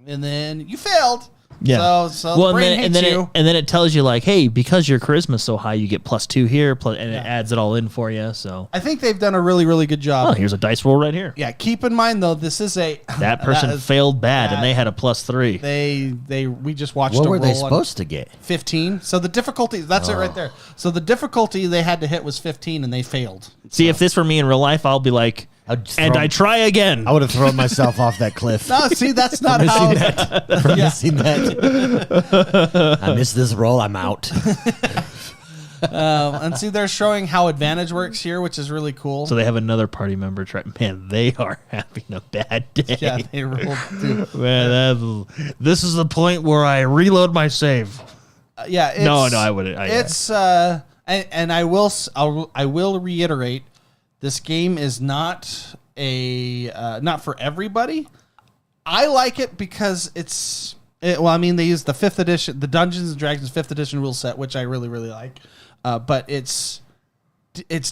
Speaker 2: and then you failed.
Speaker 3: Yeah.
Speaker 2: So the brain hates you.
Speaker 3: and then it tells you like, hey, because your charisma's so high, you get +2 here, and it adds it all in for you. So,
Speaker 2: I think they've done a really, really good job.
Speaker 3: oh, here's a dice roll right here.
Speaker 2: Yeah, keep in mind though, this is a
Speaker 3: That person failed bad, and
Speaker 2: that-
Speaker 3: they had a +3.
Speaker 2: we just watched
Speaker 1: What
Speaker 2: a
Speaker 1: were they
Speaker 2: roll on
Speaker 1: supposed to get?
Speaker 2: 15. So the difficulty, that's it right there. So the difficulty they had to hit was 15 and they failed.
Speaker 3: See, if this were me in real life, I'll be like,
Speaker 1: I'd
Speaker 3: and
Speaker 1: throw-
Speaker 3: I try again.
Speaker 1: I would have thrown myself off that cliff.
Speaker 2: No, see, that's not how.
Speaker 1: For missing that. I missed this roll. I'm out.
Speaker 2: And see, they're showing how advantage works here, which is really cool.
Speaker 3: So they have another party member try. Man, they are having a bad day.
Speaker 2: Yeah, they rolled too.
Speaker 3: Man, this is the point where I reload my save.
Speaker 2: Yeah, it's,
Speaker 3: No, I wouldn't.
Speaker 2: It's and I will reiterate, this game is not not for everybody. I like it because well, I mean, they use the 5th edition, the Dungeons and Dragons 5th edition rule set, which I really, really like. But it's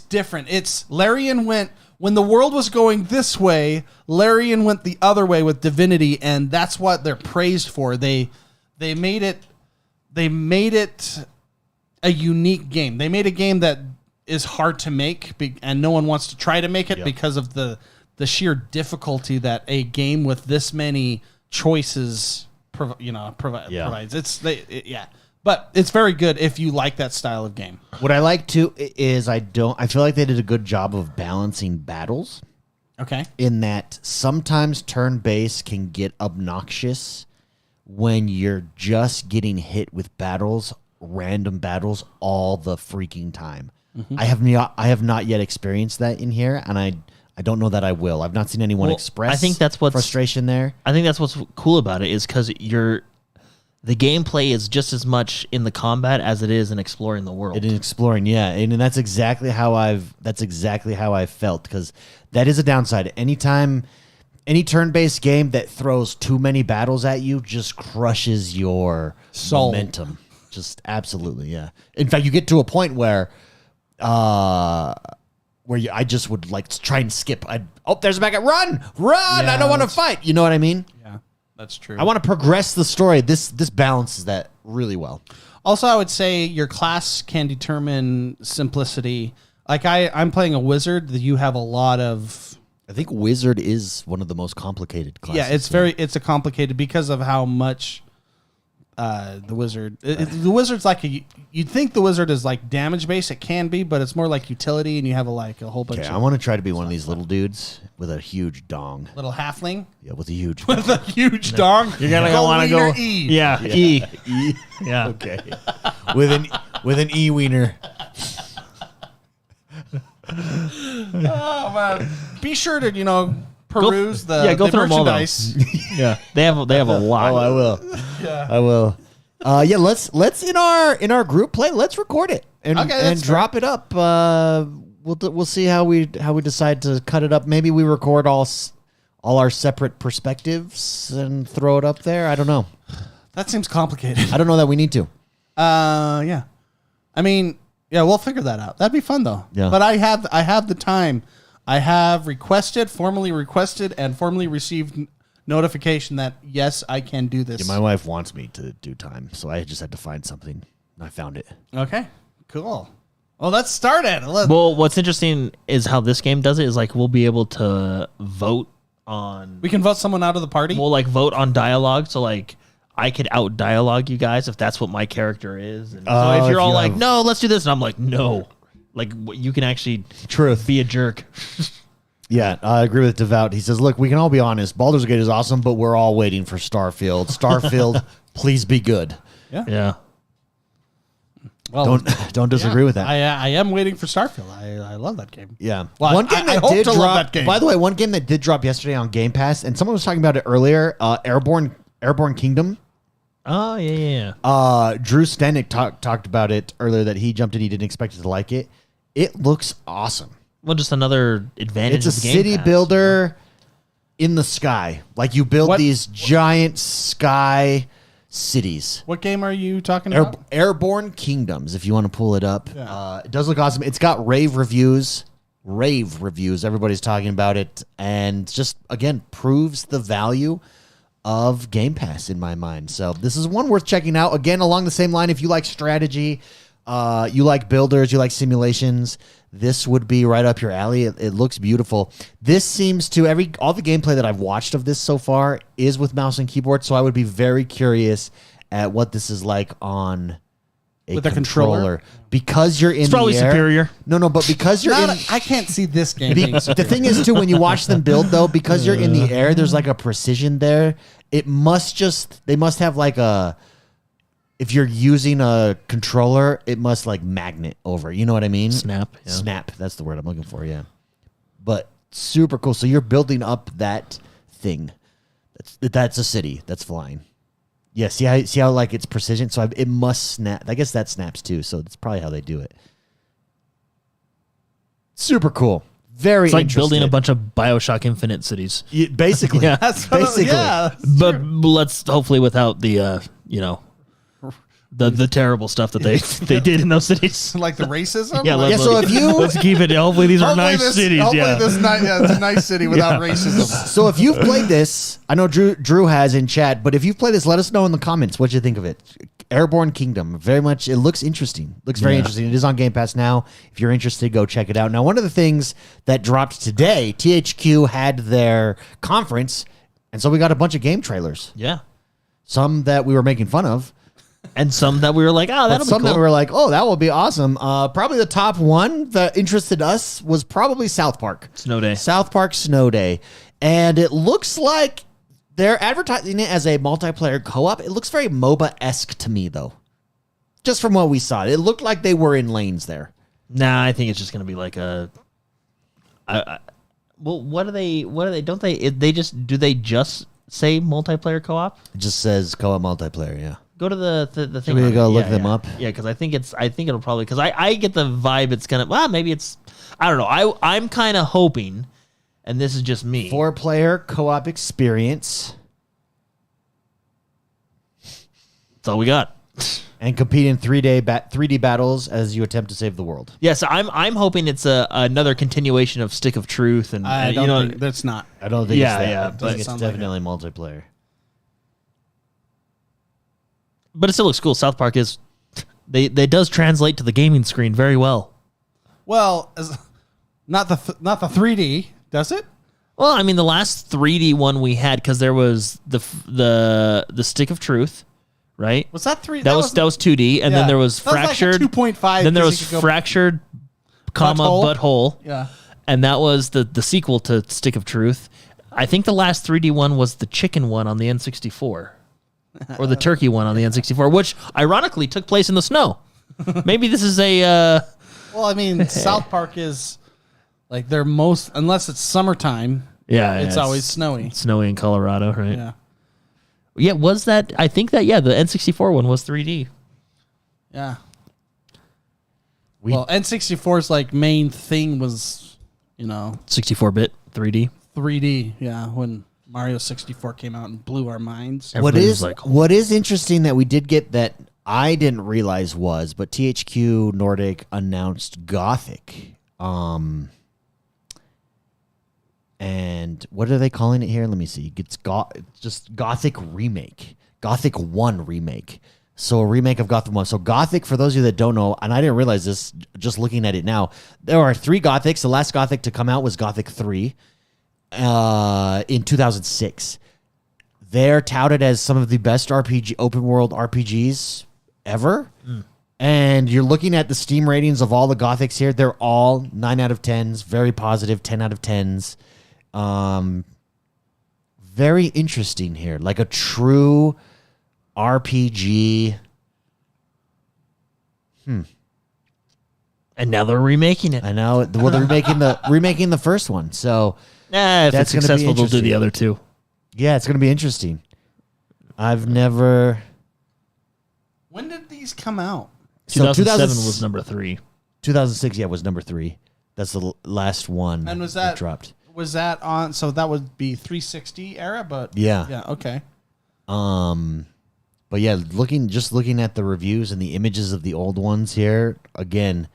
Speaker 2: different. Larian went, when the world was going this way, Larian went the other way with Divinity, and that's what they're praised for. They made it a unique game. They made a game that is hard to make, and no one wants to try to make it because of the sheer difficulty that a game with this many choices provides. But it's very good if you like that style of game.
Speaker 1: What I like too is I feel like they did a good job of balancing battles.
Speaker 2: Okay.
Speaker 1: in that sometimes turn-based can get obnoxious when you're just getting hit with random battles all the freaking time. I have not yet experienced that in here, and I don't know that I will. I've not seen anyone express
Speaker 3: I think that's what's
Speaker 1: frustration there.
Speaker 3: I think that's what's cool about it is because the gameplay is just as much in the combat as it is in exploring the world.
Speaker 1: In exploring, yeah, and that's exactly how I've felt, because that is a downside. Any turn-based game that throws too many battles at you just crushes your
Speaker 2: Soul.
Speaker 1: momentum. Just absolutely, yeah. In fact, you get to a point where I just would like try and skip. There's a backup. Run!
Speaker 2: Yeah,
Speaker 1: I don't want to fight. You know what I mean?
Speaker 2: Yeah, that's true.
Speaker 1: I want to progress the story. This balances that really well.
Speaker 2: Also, I would say your class can determine simplicity. Like I'm playing a wizard. That you have a lot of.
Speaker 1: I think wizard is one of the most complicated classes.
Speaker 2: Yeah, it's a complicated because of how much the wizard. The wizard's like you'd think the wizard is like damage based. It can be, but it's more like utility, and you have a whole bunch.
Speaker 1: Okay,
Speaker 2: of
Speaker 1: I want to try to be one of these little dudes with a huge dong.
Speaker 2: little halfling
Speaker 1: Yeah, with a huge.
Speaker 2: with a huge dong.
Speaker 3: You're gonna want to go.
Speaker 2: E.
Speaker 3: Yeah, E.
Speaker 1: E.
Speaker 3: Yeah.
Speaker 1: Okay. with an E wiener.
Speaker 2: Oh man! Be sure to peruse the
Speaker 3: go
Speaker 2: the
Speaker 3: through them all, though.
Speaker 2: merchandise.
Speaker 3: Yeah. They have a lot.
Speaker 1: Oh, I will.
Speaker 2: Yeah.
Speaker 1: I will. Yeah, let's in our group play. Let's record it and
Speaker 2: Okay, that's
Speaker 1: drop it up. We'll see how we decide to cut it up. Maybe we record all our separate perspectives and throw it up there. I don't know.
Speaker 2: That seems complicated.
Speaker 1: I don't know that we need to.
Speaker 2: Yeah. I mean, yeah, we'll figure that out. That'd be fun though.
Speaker 1: Yeah.
Speaker 2: But I have the time. I have formally requested, and formally received notification that yes, I can do this.
Speaker 1: Yeah, my wife wants me to do time, so I just had to find something. I found it.
Speaker 2: Okay. Cool. Well, let's start it.
Speaker 3: Well, what's interesting is how this game does it is like we'll be able to vote on.
Speaker 2: We can vote someone out of the party.
Speaker 3: We'll like vote on dialogue. So like I could out dialogue you guys if that's what my character is. And so if you're all like, no, let's do this, and I'm like, no, like you can actually be a jerk.
Speaker 1: Yeah, I agree with Devout. He says, look, we can all be honest. Baldur's Gate is awesome, but we're all waiting for Starfield. Starfield, please be good.
Speaker 3: Yeah.
Speaker 2: Well,
Speaker 1: Don't disagree with that.
Speaker 2: I am waiting for Starfield. I love that game.
Speaker 1: Yeah.
Speaker 2: Well,
Speaker 1: one game
Speaker 2: I
Speaker 1: that
Speaker 2: hope
Speaker 1: did
Speaker 2: to
Speaker 1: drop,
Speaker 2: love that game.
Speaker 1: By the way, one game that did drop yesterday on Game Pass, and someone was talking about it earlier, Airborne Kingdom.
Speaker 3: Oh, yeah.
Speaker 1: Drew Stenick talked about it earlier, that he jumped in, he didn't expect to like it. It looks awesome.
Speaker 3: Well, just another advantage.
Speaker 1: It's a
Speaker 3: of Game
Speaker 1: city
Speaker 3: Pass,
Speaker 1: builder in the sky. Like you build these giant sky cities.
Speaker 2: What game are you talking about?
Speaker 1: Airborne Kingdoms, if you want to pull it up.
Speaker 2: Yeah.
Speaker 1: It does look awesome. It's got rave reviews. Everybody's talking about it, and just again proves the value of Game Pass in my mind. So this is one worth checking out. Again, along the same line, if you like strategy, you like builders, you like simulations, this would be right up your alley. It looks beautiful. This seems to all the gameplay that I've watched of this so far is with mouse and keyboard. So I would be very curious at what this is like on a controller. Because you're in
Speaker 3: It's probably
Speaker 1: the air.
Speaker 3: superior.
Speaker 1: No, but because you're in.
Speaker 2: I can't see this game. being
Speaker 1: The thing is, too, when you watch them build, though, because you're in the air, there's like a precision there. They must have like a. If you're using a controller, it must like magnet over. You know what I mean?
Speaker 3: Snap. Yeah.
Speaker 1: Snap. That's the word I'm looking for. Yeah. But super cool. So you're building up that thing. That's a city that's flying. Yeah. See how like it's precision. So it must snap. I guess that snaps too. So that's probably how they do it. Super cool. Very.
Speaker 3: It's like
Speaker 1: interesting.
Speaker 3: building a bunch of BioShock Infinite cities.
Speaker 1: Basically.
Speaker 3: Yeah.
Speaker 1: Basically.
Speaker 3: But let's hopefully without the the terrible stuff that they did in those cities.
Speaker 2: like the racism.
Speaker 3: Yeah,
Speaker 2: Like,
Speaker 1: so if you
Speaker 3: let's keep it. Hopefully these are
Speaker 2: hopefully
Speaker 3: nice
Speaker 2: this-
Speaker 3: cities.
Speaker 2: Hopefully
Speaker 3: Yeah.
Speaker 2: it's a nice city without racism.
Speaker 1: So if you've played this, I know Drew has in chat, but if you've played this, let us know in the comments what you think of it. Airborne Kingdom, very much. It looks interesting. Looks very interesting. It is on Game Pass now. If you're interested, go check it out. Now, one of the things that dropped today, THQ had their conference, and so we got a bunch of game trailers.
Speaker 3: Yeah.
Speaker 1: Some that we were making fun of,
Speaker 3: And some that we were like, oh, that'll be
Speaker 1: some
Speaker 3: cool.
Speaker 1: that were like, oh, that will be awesome. Probably the top one that interested us was probably South Park.
Speaker 3: Snow Day.
Speaker 1: South Park Snow Day. And it looks like they're advertising it as a multiplayer co-op. It looks very MOBA-esque to me, though. Just from what we saw. It looked like they were in lanes there.
Speaker 3: Nah, I think it's just going to be like a... well, what are they... Don't they... They just say multiplayer co-op?
Speaker 1: It just says co-op multiplayer, yeah.
Speaker 3: Go to the thing.
Speaker 1: Should we go look them up?
Speaker 3: Yeah, because I think it'll probably, because I get the vibe it's gonna, well, maybe it's, I don't know. I'm kind of hoping, and this is just me.
Speaker 1: 4-player co-op experience.
Speaker 3: That's all we got.
Speaker 1: And compete in 3D battles as you attempt to save the world.
Speaker 3: Yes, I'm hoping it's another continuation of Stick of Truth, and
Speaker 2: I don't think that's not.
Speaker 1: I don't think
Speaker 3: Yeah,
Speaker 1: it's that.
Speaker 3: yeah,
Speaker 1: I
Speaker 3: but
Speaker 1: think
Speaker 2: it
Speaker 1: it's
Speaker 2: sounds like
Speaker 1: definitely multiplayer.
Speaker 3: but it still looks cool. South Park is, they does translate to the gaming screen very well.
Speaker 2: Well, not the 3D, does it?
Speaker 3: Well, I mean, the last 3D one we had, because there was the Stick of Truth, right?
Speaker 2: Was that 3D?
Speaker 3: That was 2D, and then there was
Speaker 2: That was like a
Speaker 3: fractured
Speaker 2: 2.5.
Speaker 3: Then there
Speaker 2: 'cause
Speaker 3: was
Speaker 2: you could go-
Speaker 3: fractured, comma butthole.
Speaker 2: Yeah.
Speaker 3: And that was the sequel to Stick of Truth. I think the last 3D one was the chicken one on the N64, or the turkey one on the N64, which ironically took place in the snow. Maybe this is a.
Speaker 2: Well, I mean, South Park is like their most, unless it's summertime.
Speaker 3: Yeah,
Speaker 2: It's always snowy.
Speaker 3: Snowy in Colorado, right?
Speaker 2: Yeah.
Speaker 3: Yeah, was that? I think that, yeah, the N64 one was 3D.
Speaker 2: Yeah. Well, N64's like main thing was,
Speaker 3: 64-bit 3D.
Speaker 2: 3D. Yeah, when Mario 64 came out and blew our minds.
Speaker 3: Everybody was like,
Speaker 1: What is interesting that we did get that I didn't realize was, but THQ Nordic announced Gothic. And what are they calling it here? Let me see. It's just Gothic Remake. Gothic 1 Remake. So a remake of Gothic 1. So Gothic, for those of you that don't know, and I didn't realize this just looking at it now, there are 3 Gothics. The last Gothic to come out was Gothic 3 in 2006. They're touted as some of the best open world RPGs ever. And you're looking at the Steam ratings of all the Gothics here. They're all 9 out of 10s, very positive, 10 out of 10s. Very interesting here. Like a true RPG.
Speaker 3: and now they're remaking it.
Speaker 1: I know. Well, they're remaking the first one. So
Speaker 3: If
Speaker 1: That's
Speaker 3: it's
Speaker 1: gonna be
Speaker 3: successful, they'll do
Speaker 1: interesting.
Speaker 3: the other 2.
Speaker 1: yeah, it's going to be interesting. I've never.
Speaker 2: When did these come out?
Speaker 1: So
Speaker 3: 2007 was number 3.
Speaker 1: 2006, yeah, was number 3. That's the last one.
Speaker 2: And was that
Speaker 1: dropped?
Speaker 2: Was that on? So that would be 360 era, but
Speaker 1: Yeah.
Speaker 2: yeah, okay.
Speaker 1: But yeah, looking at the reviews and the images of the old ones here, again,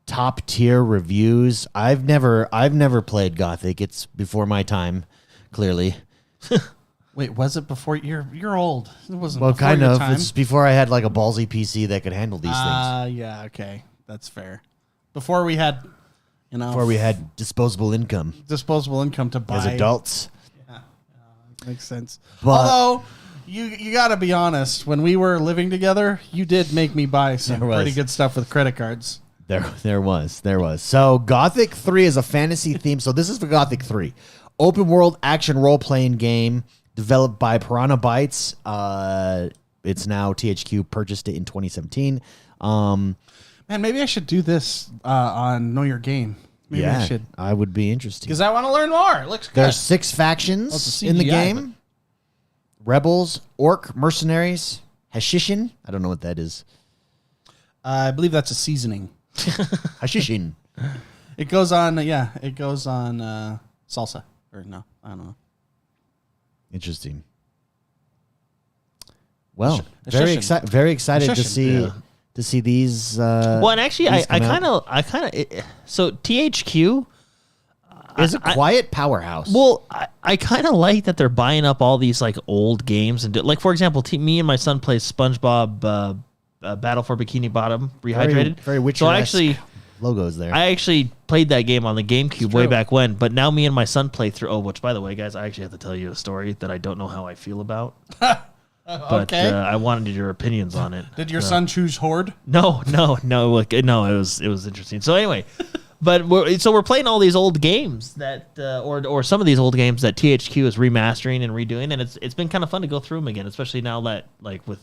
Speaker 1: top tier reviews. I've never played Gothic. It's before my time, clearly.
Speaker 2: Wait, was it before you're old? It wasn't.
Speaker 1: Well,
Speaker 2: before
Speaker 1: kind
Speaker 2: your
Speaker 1: of.
Speaker 2: time?
Speaker 1: It's before I had like a ballsy PC that could handle these things.
Speaker 2: Yeah, okay, that's fair. Before we had,
Speaker 1: Before we had disposable income
Speaker 2: disposable income to buy
Speaker 1: as adults.
Speaker 2: Makes sense.
Speaker 1: But-
Speaker 2: Although you got to be honest, when we were living together, you did make me buy some
Speaker 1: There was.
Speaker 2: pretty good stuff with credit cards.
Speaker 1: There was. So Gothic 3 is a fantasy theme. So this is for Gothic 3. Open world action role-playing game developed by Piranha Bytes. It's now THQ purchased it in 2017.
Speaker 2: Man, maybe I should do this on Know Your Game. Maybe I should.
Speaker 1: I would be interested.
Speaker 2: Because I want to learn more. It looks good.
Speaker 1: There's 6 factions
Speaker 2: it's a
Speaker 1: in the
Speaker 2: CGI,
Speaker 1: game. Rebels, Orc, Mercenaries, Hashishin. I don't know what that is.
Speaker 2: I believe that's a seasoning.
Speaker 1: Hashishin.
Speaker 2: It goes on, it goes on salsa. Or no, I don't know.
Speaker 1: Interesting. Well,
Speaker 2: Hashishin.
Speaker 1: very excited to
Speaker 2: Hashishin.
Speaker 1: see
Speaker 3: Yeah.
Speaker 1: to see these.
Speaker 3: Well, and actually,
Speaker 1: these
Speaker 3: I
Speaker 1: come out.
Speaker 3: kind of, so THQ.
Speaker 1: Is a quiet powerhouse.
Speaker 3: Well, I kind of like that they're buying up all these like old games and like, for example, me and my son play SpongeBob Battle for Bikini Bottom Rehydrated.
Speaker 1: Very Witcher.
Speaker 3: So I actually
Speaker 1: logos there.
Speaker 3: I actually played that game on the GameCube way
Speaker 2: true.
Speaker 3: back when, but now me and my son play through. Oh, which by the way, guys, I actually have to tell you a story that I don't know how I feel about. But
Speaker 2: Okay.
Speaker 3: I wanted your opinions on it.
Speaker 2: Did your son choose Horde?
Speaker 3: No. Like, no, it was interesting. So anyway, but we're playing all these old games that, or some of these old games that THQ is remastering and redoing, and it's been kind of fun to go through them again, especially now that like with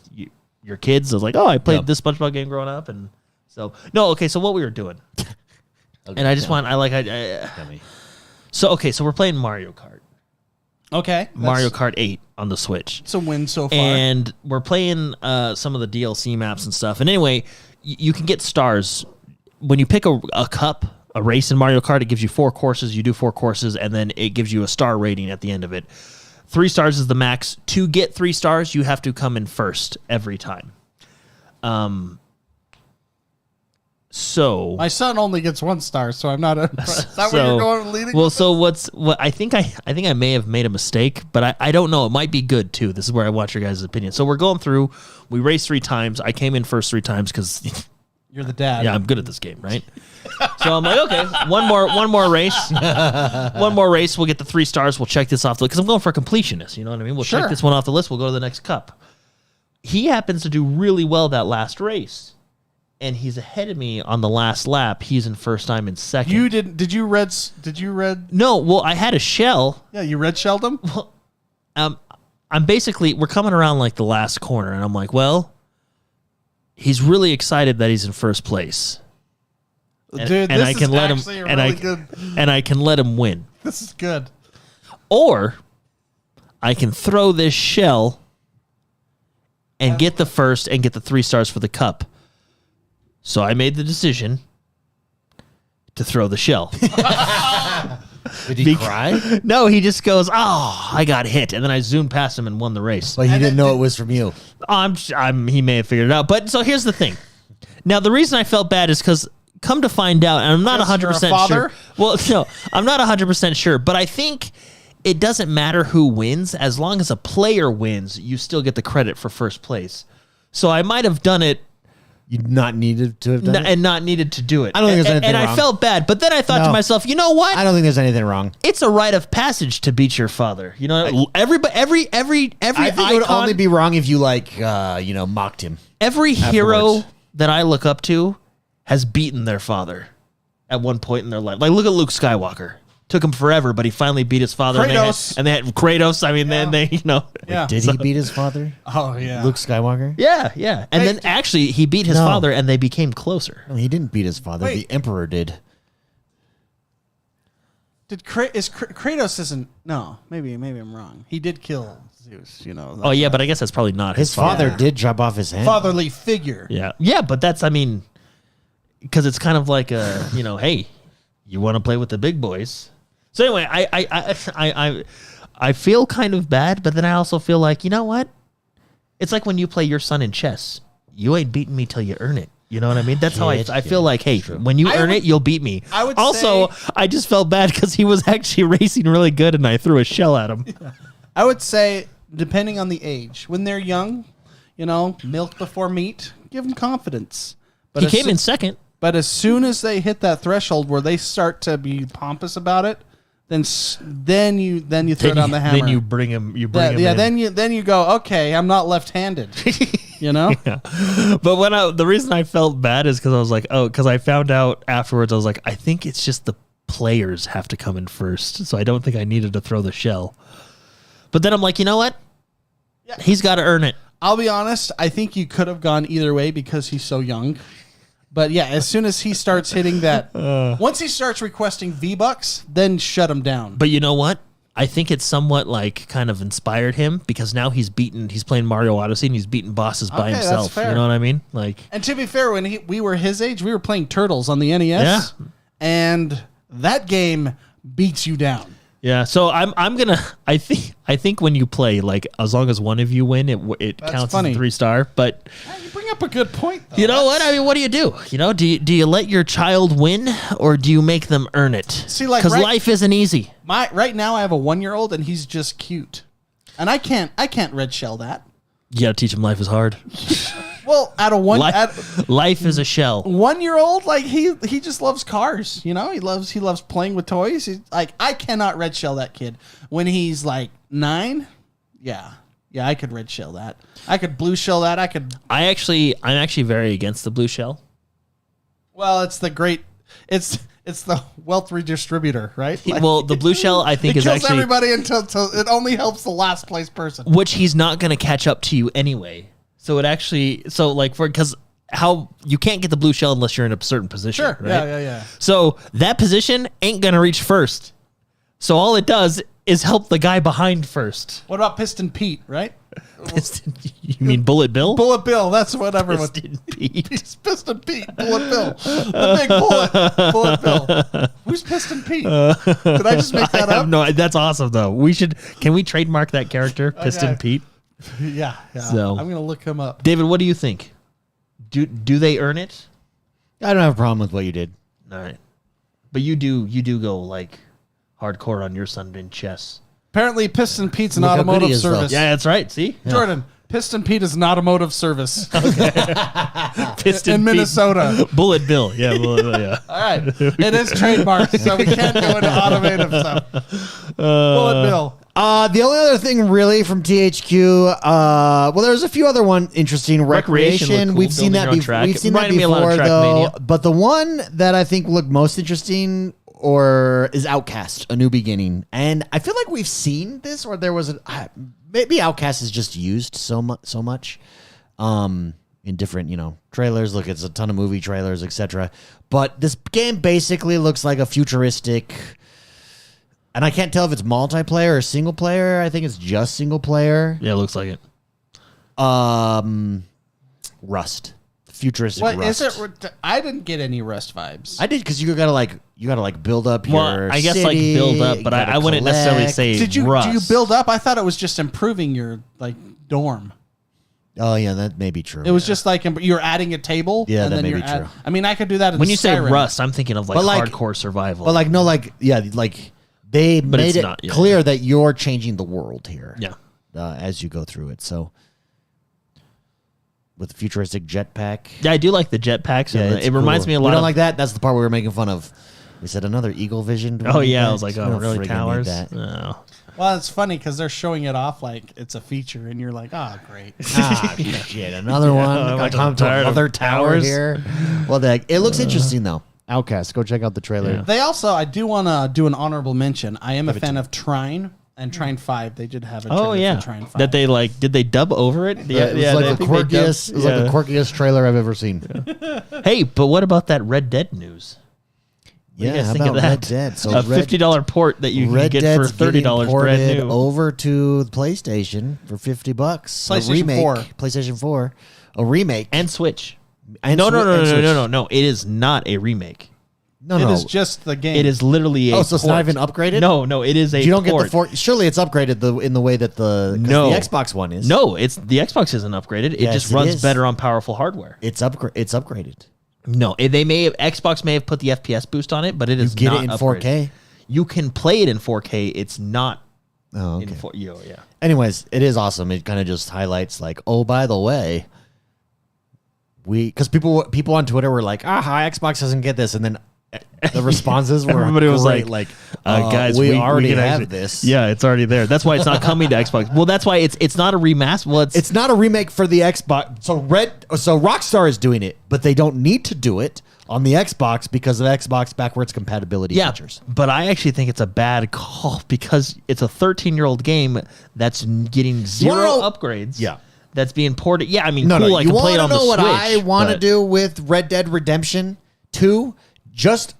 Speaker 3: your kids. I was like, oh, I played this SpongeBob game growing up, and so no, okay. So what we were doing, and I just want So we're playing Mario Kart.
Speaker 2: Okay.
Speaker 3: Mario Kart 8 on the Switch.
Speaker 2: It's a win so far.
Speaker 3: And we're playing some of the DLC maps and stuff. And anyway, you can get stars. When you pick a cup, a race in Mario Kart, it gives you 4 courses. You do 4 courses, and then it gives you a star rating at the end of it. 3 stars is the max. To get 3 stars, you have to come in first every time. So
Speaker 2: my son only gets 1 star, so I'm not impressed. Is that where you're going leading?
Speaker 3: Well, so what I think I may have made a mistake, but I don't know. It might be good too. This is where I want your guys' opinion. So we're going through. We raced 3 times. I came in first 3 times because
Speaker 2: you're the dad.
Speaker 3: Yeah, I'm good at this game, right? So I'm like, okay, one more race. One more race. We'll get the 3 stars. We'll check this off the list because I'm going for a completionist. You know what I mean? We'll check this one off the list. We'll go to the next cup. He happens to do really well that last race. And he's ahead of me on the last lap. He's in first. I'm in second.
Speaker 2: You didn't? Did you red?
Speaker 3: No. Well, I had a shell.
Speaker 2: Yeah, you red shelled him.
Speaker 3: Well, I'm basically we're coming around like the last corner, and I'm like, well, he's really excited that he's in first place.
Speaker 2: Dude, this
Speaker 3: I can
Speaker 2: is
Speaker 3: let him,
Speaker 2: actually a
Speaker 3: and
Speaker 2: really good.
Speaker 3: And I can let him win.
Speaker 2: This is good.
Speaker 3: Or I can throw this shell and get the first and get the 3 stars for the cup. So I made the decision to throw the shell.
Speaker 1: Did he cry?
Speaker 3: No, he just goes, "Oh, I got hit," and then I zoomed past him and won the race.
Speaker 1: But he didn't know it was from you.
Speaker 3: He may have figured it out. But so here's the thing. Now the reason I felt bad is because come to find out, and I'm not 100% sure. Well, no, I'm not 100% sure, but I think it doesn't matter who wins as long as a player wins. You still get the credit for first place. So I might have done it.
Speaker 1: You not needed to have done it?
Speaker 3: And not needed to do it.
Speaker 1: I don't think there's anything wrong.
Speaker 3: And I felt bad, but then I thought to myself, you know what?
Speaker 1: I don't think there's anything wrong.
Speaker 3: It's a rite of passage to beat your father. You know, every
Speaker 1: I think it would only be wrong if you mocked him.
Speaker 3: Every hero that I look up to has beaten their father at one point in their life. Like look at Luke Skywalker. Took him forever, but he finally beat his father.
Speaker 2: Kratos.
Speaker 3: And they had Kratos. I mean, then they,
Speaker 2: Yeah.
Speaker 1: Did he beat his father?
Speaker 2: Oh, yeah.
Speaker 1: Luke Skywalker?
Speaker 3: Yeah. And then actually, he beat his father, and they became closer.
Speaker 1: No, he didn't beat his father.
Speaker 2: Wait.
Speaker 1: The Emperor did.
Speaker 2: Kratos isn't? No, maybe I'm wrong. He did kill Zeus.
Speaker 3: Oh yeah, but I guess that's probably not
Speaker 1: His father did chop off his hand.
Speaker 2: Fatherly figure.
Speaker 3: Yeah, but that's because it's kind of like hey, you want to play with the big boys. So anyway, I feel kind of bad, but then I also feel like, you know what? It's like when you play your son in chess. You ain't beating me till you earn it. You know what I mean? That's how I feel like, hey, when you earn it, you'll beat me.
Speaker 2: I would
Speaker 3: also, I just felt bad because he was actually racing really good, and I threw a shell at him.
Speaker 2: I would say, depending on the age, when they're young, milk before meat, give them confidence. But
Speaker 3: he came in second.
Speaker 2: But as soon as they hit that threshold where they start to be pompous about it, then you throw down the hammer.
Speaker 3: Then you bring him. You bring him.
Speaker 2: Yeah.
Speaker 3: In.
Speaker 2: Then you go. Okay, I'm not left-handed.
Speaker 3: Yeah. But the reason I felt bad is because I was like, because I found out afterwards. I was like, I think it's just the players have to come in first, so I don't think I needed to throw the shell. But then I'm like, you know what? Yeah. He's got to earn it.
Speaker 2: I'll be honest. I think you could have gone either way because he's so young. But yeah, as soon as he starts hitting that, once he starts requesting V-Bucks, then shut him down.
Speaker 3: But you know what? I think it's somewhat like kind of inspired him because now he's playing Mario Odyssey and he's beating bosses by himself.
Speaker 2: That's fair.
Speaker 3: You know what I mean? Like,
Speaker 2: and to be fair, when we were his age, we were playing Turtles on the NES.
Speaker 3: Yeah.
Speaker 2: And that game beats you down.
Speaker 3: Yeah, so I'm gonna. I think when you play, like as long as one of you win, it counts as a 3-star. But
Speaker 2: you bring up a good point, though.
Speaker 3: You know what? I mean, what do you do? Do you let your child win or do you make them earn it?
Speaker 2: See, like
Speaker 3: because life isn't easy.
Speaker 2: Right now, I have a 1-year-old and he's just cute, and I can't red shell that.
Speaker 3: You gotta teach him life is hard.
Speaker 2: Well,
Speaker 3: life is a shell.
Speaker 2: 1-year-old, like he just loves cars. He loves playing with toys. I cannot red shell that kid when he's like 9. Yeah, Yeah, I could red shell that. I could blue shell that.
Speaker 3: I'm actually very against the blue shell.
Speaker 2: Well, it's the the wealth redistributor, right?
Speaker 3: Well, the blue shell I think
Speaker 2: it
Speaker 3: is
Speaker 2: kills
Speaker 3: actually
Speaker 2: everybody until it only helps the last place person.
Speaker 3: which he's not going to catch up to you anyway. So because how you can't get the blue shell unless you're in a certain position.
Speaker 2: Sure.
Speaker 3: Right?
Speaker 2: Yeah.
Speaker 3: So that position ain't going to reach first. So all it does is help the guy behind first.
Speaker 2: What about Piston Pete, right?
Speaker 3: You mean Bullet Bill?
Speaker 2: Bullet Bill, that's what everyone.
Speaker 3: Piston Pete.
Speaker 2: Piston Pete, Bullet Bill, the big bullet Bill. Who's Piston Pete? Did I just make that up?
Speaker 3: No, that's awesome though. Can we trademark that character, Piston
Speaker 2: Okay.
Speaker 3: Pete?
Speaker 2: Yeah.
Speaker 3: So-
Speaker 2: I'm gonna look him up.
Speaker 3: David, what do you think? Do they earn it?
Speaker 1: I don't have a problem with what you did.
Speaker 3: All right, but you do go like hardcore on your Sunday chess.
Speaker 2: Apparently, Piston Pete's an
Speaker 1: Look how good
Speaker 2: automotive
Speaker 1: he is, though.
Speaker 2: service.
Speaker 3: Yeah, that's right. See,
Speaker 2: Jordan, Piston Pete is an automotive service
Speaker 3: Piston
Speaker 2: in
Speaker 3: Pete.
Speaker 2: Minnesota.
Speaker 3: Bullet Bill. Yeah, Bullet Bill. Yeah.
Speaker 2: All right, it is trademarked, so we can't go into automotive stuff. Bullet Bill.
Speaker 1: The only other thing really from THQ, well, there's a few other interesting.
Speaker 3: Recreation
Speaker 1: Recreation.
Speaker 3: looked cool,
Speaker 1: we've seen
Speaker 3: building
Speaker 1: that.
Speaker 3: your own track.
Speaker 1: We've seen that
Speaker 3: Reminded me a lot of
Speaker 1: before, though.
Speaker 3: Trackmania.
Speaker 1: But the one that I think looked most interesting is Outcast: A New Beginning, and I feel like we've seen this, or there was maybe Outcast is just used so much, in different trailers. Look, it's a ton of movie trailers, etc. But this game basically looks like a futuristic. And I can't tell if it's multiplayer or single player. I think it's just single player.
Speaker 3: Yeah, it looks like it.
Speaker 1: Rust, futuristic
Speaker 2: What
Speaker 1: Rust.
Speaker 2: is it? I didn't get any Rust vibes.
Speaker 1: I did because you gotta build up your.
Speaker 3: Well, I guess
Speaker 1: city,
Speaker 3: like build up, but I wouldn't necessarily
Speaker 1: collect.
Speaker 3: say
Speaker 2: Did you
Speaker 3: Rust.
Speaker 2: do you build up? I thought it was just improving your dorm.
Speaker 1: Oh yeah, that may be true.
Speaker 2: It was just like you're adding a table.
Speaker 1: Yeah,
Speaker 2: and
Speaker 1: that
Speaker 2: then
Speaker 1: may
Speaker 2: you're
Speaker 1: be true.
Speaker 2: I mean, I could do that in
Speaker 3: When you say
Speaker 2: Skyrim.
Speaker 3: Rust, I'm thinking of like
Speaker 1: But like-
Speaker 3: hardcore survival.
Speaker 1: But they
Speaker 3: But
Speaker 1: made
Speaker 3: it's
Speaker 1: it
Speaker 3: not, yeah.
Speaker 1: clear that you're changing the world here.
Speaker 3: yeah.
Speaker 1: As you go through it, so with the futuristic jetpack.
Speaker 3: Yeah, I do like the jetpacks.
Speaker 1: Yeah,
Speaker 3: and
Speaker 1: it's
Speaker 3: it reminds
Speaker 1: cool.
Speaker 3: me a
Speaker 1: We
Speaker 3: lot
Speaker 1: don't
Speaker 3: of
Speaker 1: like that. That's the part we were making fun of. We said another Eagle Vision. Do we
Speaker 3: Oh
Speaker 1: need
Speaker 3: yeah,
Speaker 1: that?
Speaker 3: I was like,
Speaker 1: We
Speaker 3: oh
Speaker 1: don't
Speaker 3: really,
Speaker 1: friggin' need
Speaker 3: towers?
Speaker 1: that.
Speaker 3: No.
Speaker 2: Well, it's funny because they're showing it off like it's a feature, and you're like, oh, great.
Speaker 1: Shit, another one.
Speaker 3: I'm
Speaker 1: Like,
Speaker 3: like,
Speaker 1: I'm
Speaker 3: I'm tired of
Speaker 1: another tower
Speaker 3: towers.
Speaker 1: here. Well, it looks interesting though. Outcast. Go check out the trailer.
Speaker 3: Yeah.
Speaker 2: They also, I do want to do an honorable mention. I am a fan of Trine and Trine 5. They did have a trailer
Speaker 3: Oh yeah,
Speaker 2: for Trine 5.
Speaker 3: that they like. Did they dub over it?
Speaker 1: Yeah, it was like the quirkiest. It was like the quirkiest trailer I've ever seen.
Speaker 3: Hey, but what about that Red Dead news? What do you
Speaker 1: Yeah,
Speaker 3: guys
Speaker 1: how
Speaker 3: think
Speaker 1: about
Speaker 3: of that?
Speaker 1: Red Dead? So
Speaker 3: a
Speaker 1: Red-
Speaker 3: $50 port that you can
Speaker 1: Red
Speaker 3: get
Speaker 1: Dead's
Speaker 3: for $30
Speaker 1: getting
Speaker 3: brand
Speaker 1: ported
Speaker 3: new.
Speaker 1: over to the PlayStation for $50.
Speaker 2: PlayStation
Speaker 1: a remake,
Speaker 2: 4.
Speaker 1: PlayStation 4, a remake,
Speaker 3: And Switch.
Speaker 1: and
Speaker 3: No,
Speaker 1: Switch.
Speaker 3: no. It is not a remake.
Speaker 1: No,
Speaker 2: It
Speaker 1: no.
Speaker 2: is just the game.
Speaker 3: It is literally a
Speaker 1: Oh, so it's not
Speaker 3: port.
Speaker 1: even upgraded?
Speaker 3: No, it is a
Speaker 1: You don't get
Speaker 3: port.
Speaker 1: the 4. Surely it's upgraded in the way that the
Speaker 3: No.
Speaker 1: Xbox One is.
Speaker 3: No, it's the Xbox isn't upgraded. It
Speaker 1: Yes,
Speaker 3: just
Speaker 1: it
Speaker 3: runs
Speaker 1: is.
Speaker 3: better on powerful hardware.
Speaker 1: it's upgraded.
Speaker 3: No, Xbox may have put the FPS boost on it, but it
Speaker 1: You
Speaker 3: is
Speaker 1: get
Speaker 3: not
Speaker 1: it in
Speaker 3: upgraded.
Speaker 1: 4K.
Speaker 3: You can play it in 4K. It's not
Speaker 1: Oh,
Speaker 3: in
Speaker 1: okay.
Speaker 3: 4. Yeah.
Speaker 1: Anyways, it is awesome. It kind of just highlights like, oh, by the way, because people on Twitter were like, Xbox doesn't get this, and then the responses were
Speaker 3: Everybody was
Speaker 1: great,
Speaker 3: like,
Speaker 1: like
Speaker 3: guys,
Speaker 1: we already
Speaker 3: can
Speaker 1: have
Speaker 3: actually-
Speaker 1: this.
Speaker 3: Yeah, it's already there. That's why it's not coming to Xbox. Well, that's why it's not a remaster. Well,
Speaker 1: It's not a remake for the Xbox. So Rockstar is doing it, but they don't need to do it on the Xbox because of Xbox backwards compatibility
Speaker 3: yeah,
Speaker 1: features.
Speaker 3: but I actually think it's a bad call because it's a 13-year-old game that's getting zero
Speaker 1: know-
Speaker 3: upgrades.
Speaker 1: Yeah.
Speaker 3: That's being ported. Yeah, I mean,
Speaker 1: No,
Speaker 3: cool.
Speaker 1: no.
Speaker 3: I
Speaker 1: You
Speaker 3: can play it
Speaker 1: want
Speaker 3: on
Speaker 1: to
Speaker 3: the
Speaker 1: know what
Speaker 3: Switch.
Speaker 1: I want to
Speaker 3: but-
Speaker 1: do with Red Dead Redemption 2? Just